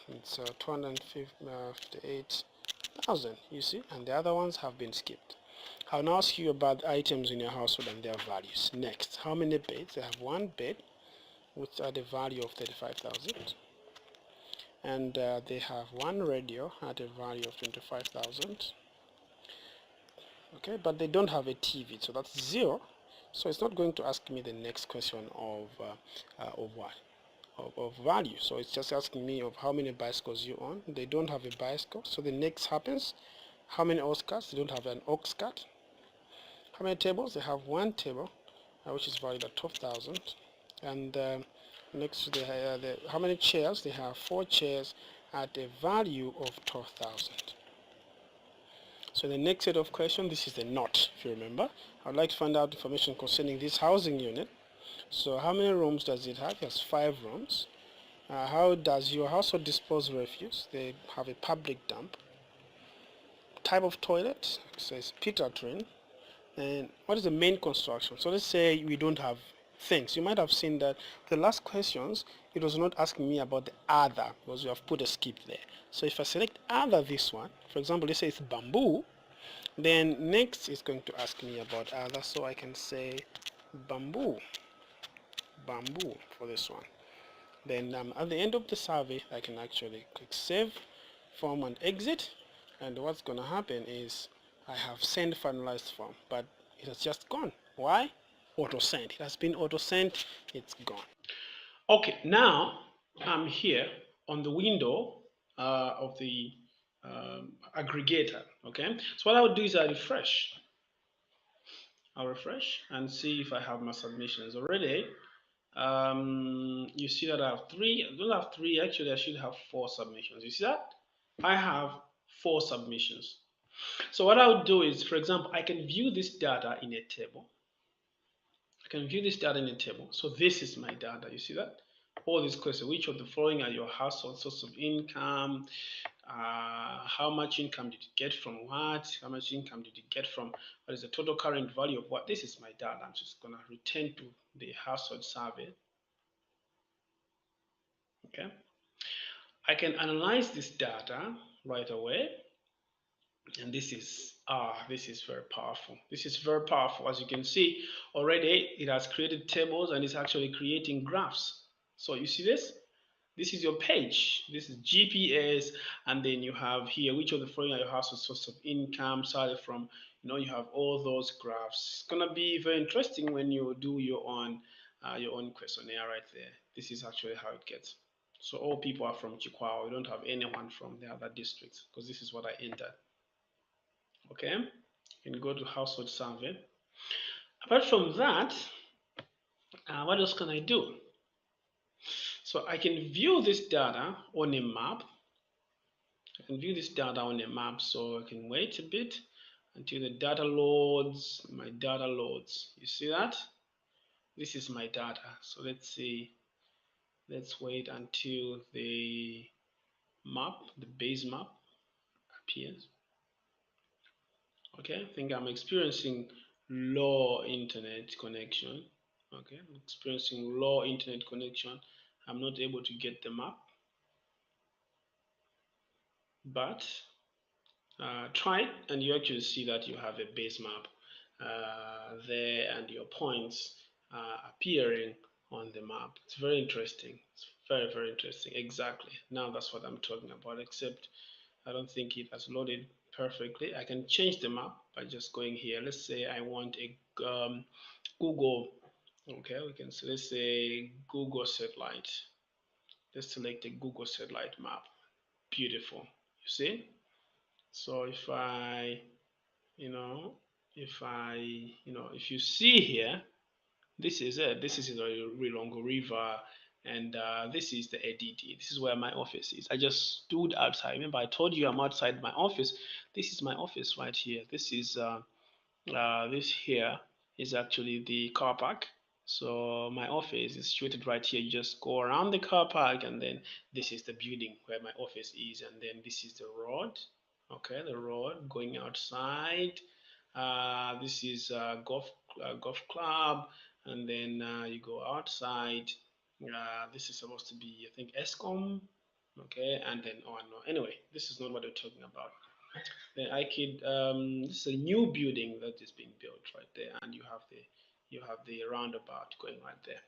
It's 258,000, you see, and the other ones have been skipped. I'll now ask you about items in your household and their values. Next, how many beds? They have 1 bed with the value of 35,000, and they have 1 radio at a value of 25,000. Okay, but they don't have a TV, so that's 0. So it's not going to ask me the next question of what? Of value. So it's just asking me of how many bicycles you own. They don't have a bicycle. So the next happens, how many ox carts? They don't have an ox cart. How many tables? They have 1 table, which is valued at 12,000. And next, how many chairs? They have 4 chairs at a value of 12,000. So the next set of questions, this is the not, if you remember. I would like to find out information concerning this housing unit. So how many rooms does it have? It has 5 rooms. How does your household dispose refuse? They have a public dump. Type of toilet, so it's pit latrine. And what is the main construction? So let's say we don't have things. You might have seen that the last questions, it was not asking me about the other because we have put a skip there. So if I select other, this one, for example, let's say it's bamboo, then next it's going to ask me about other, so I can say bamboo for this one. Then at the end of the survey, I can actually click save, form, and exit. And what's going to happen is I have sent finalized form, but it has just gone. Why? Auto send. It has been auto sent. It's gone. Okay, now I'm here on the window of the aggregator. Okay, so what I would do is I refresh. I'll refresh and see if I have my submissions already. You see that I have 3. I don't have 3, actually I should have 4 submissions. You see that? I have 4 submissions. So what I would do is, for example, I can view this data in a table. I can view this data in a table. So this is my data. You see that? All these questions. Which of the following are your household source of income? How much income did you get from what? How much income did you get from what is the total current value of what? This is my data. I'm just going to return to the household survey. Okay. I can analyze this data right away. And this is very powerful. This is very powerful. As you can see already, it has created tables and it's actually creating graphs. So you see this? This is your page. This is GPS, and then you have here which of the following are your household source of income. Started from, you have all those graphs. It's gonna be very interesting when you do your own questionnaire right there. This is actually how it gets. So all people are from Chihuahua. We don't have anyone from the other districts because this is what I entered. Okay, you can go to household survey. Apart from that, what else can I do? So I can view this data on a map. I can view this data on a map, so I can wait a bit until the data loads. My data loads. You see that? This is my data. So let's see. Let's wait until the map, the base map, appears. Okay, I think I'm experiencing low internet connection. Okay, I'm experiencing low internet connection. I'm not able to get the map, but try it and you actually see that you have a base map there and your points appearing on the map. It's very interesting. It's very, very interesting. Exactly. Now that's what I'm talking about, except I don't think it has loaded perfectly. I can change the map by just going here. Let's say I want a Google. Okay, we can say, let's say Google satellite. Let's select a Google satellite map. Beautiful. You see? So if I, you know, if you see here, this is it. This is the Rilongo River, and this is the ADD. This is where my office is. I just stood outside. Remember, I told you I'm outside my office. This is my office right here. This here is actually the car park. So my office is situated right here. You just go around the car park, and then this is the building where my office is, and then this is the road. Okay, the road going outside. This is golf club, and then you go outside. This is supposed to be, I think, ESCOM. Okay, and then on. Oh, no. Anyway, this is not what we're talking about. Then this is a new building that is being built right there, and you have the roundabout going right there.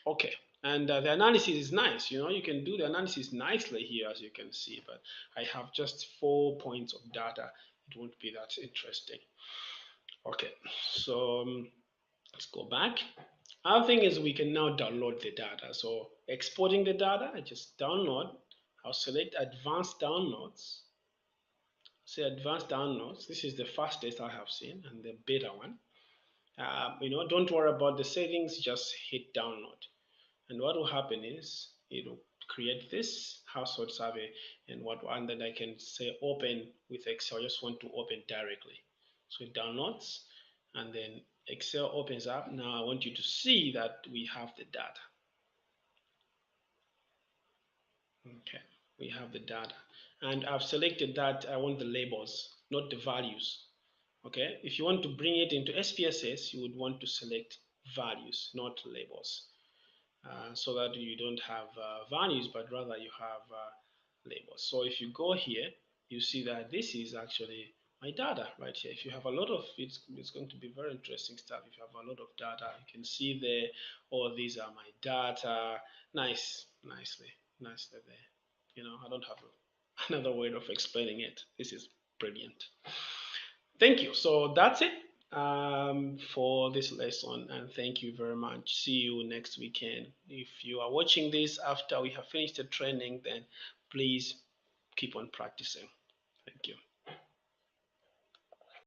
Okay, and the analysis is nice. You can do the analysis nicely here, as you can see. But I have just 4 points of data. It won't be that interesting. Okay, so let's go back. Other thing is we can now download the data. So exporting the data, I just download. I'll select advanced downloads. Say advanced downloads. This is the fastest I have seen and the beta one. Don't worry about the settings, just hit download. And what will happen is it will create this household survey, and then I can say open with Excel. I just want to open directly. So it downloads and then Excel opens up. Now I want you to see that we have the data. Okay, we have the data. And I've selected that I want the labels, not the values. Okay, if you want to bring it into SPSS, you would want to select values, not labels, so that you don't have values, but rather you have labels. So if you go here, you see that this is actually my data right here. If you have a lot of it, it's going to be very interesting stuff. If you have a lot of data, you can see there, oh, these are my data. Nicely there. I don't have another way of explaining it. This is brilliant. Thank you. So that's it for this lesson, and thank you very much. See you next weekend. If you are watching this after we have finished the training, then please keep on practicing. Thank you.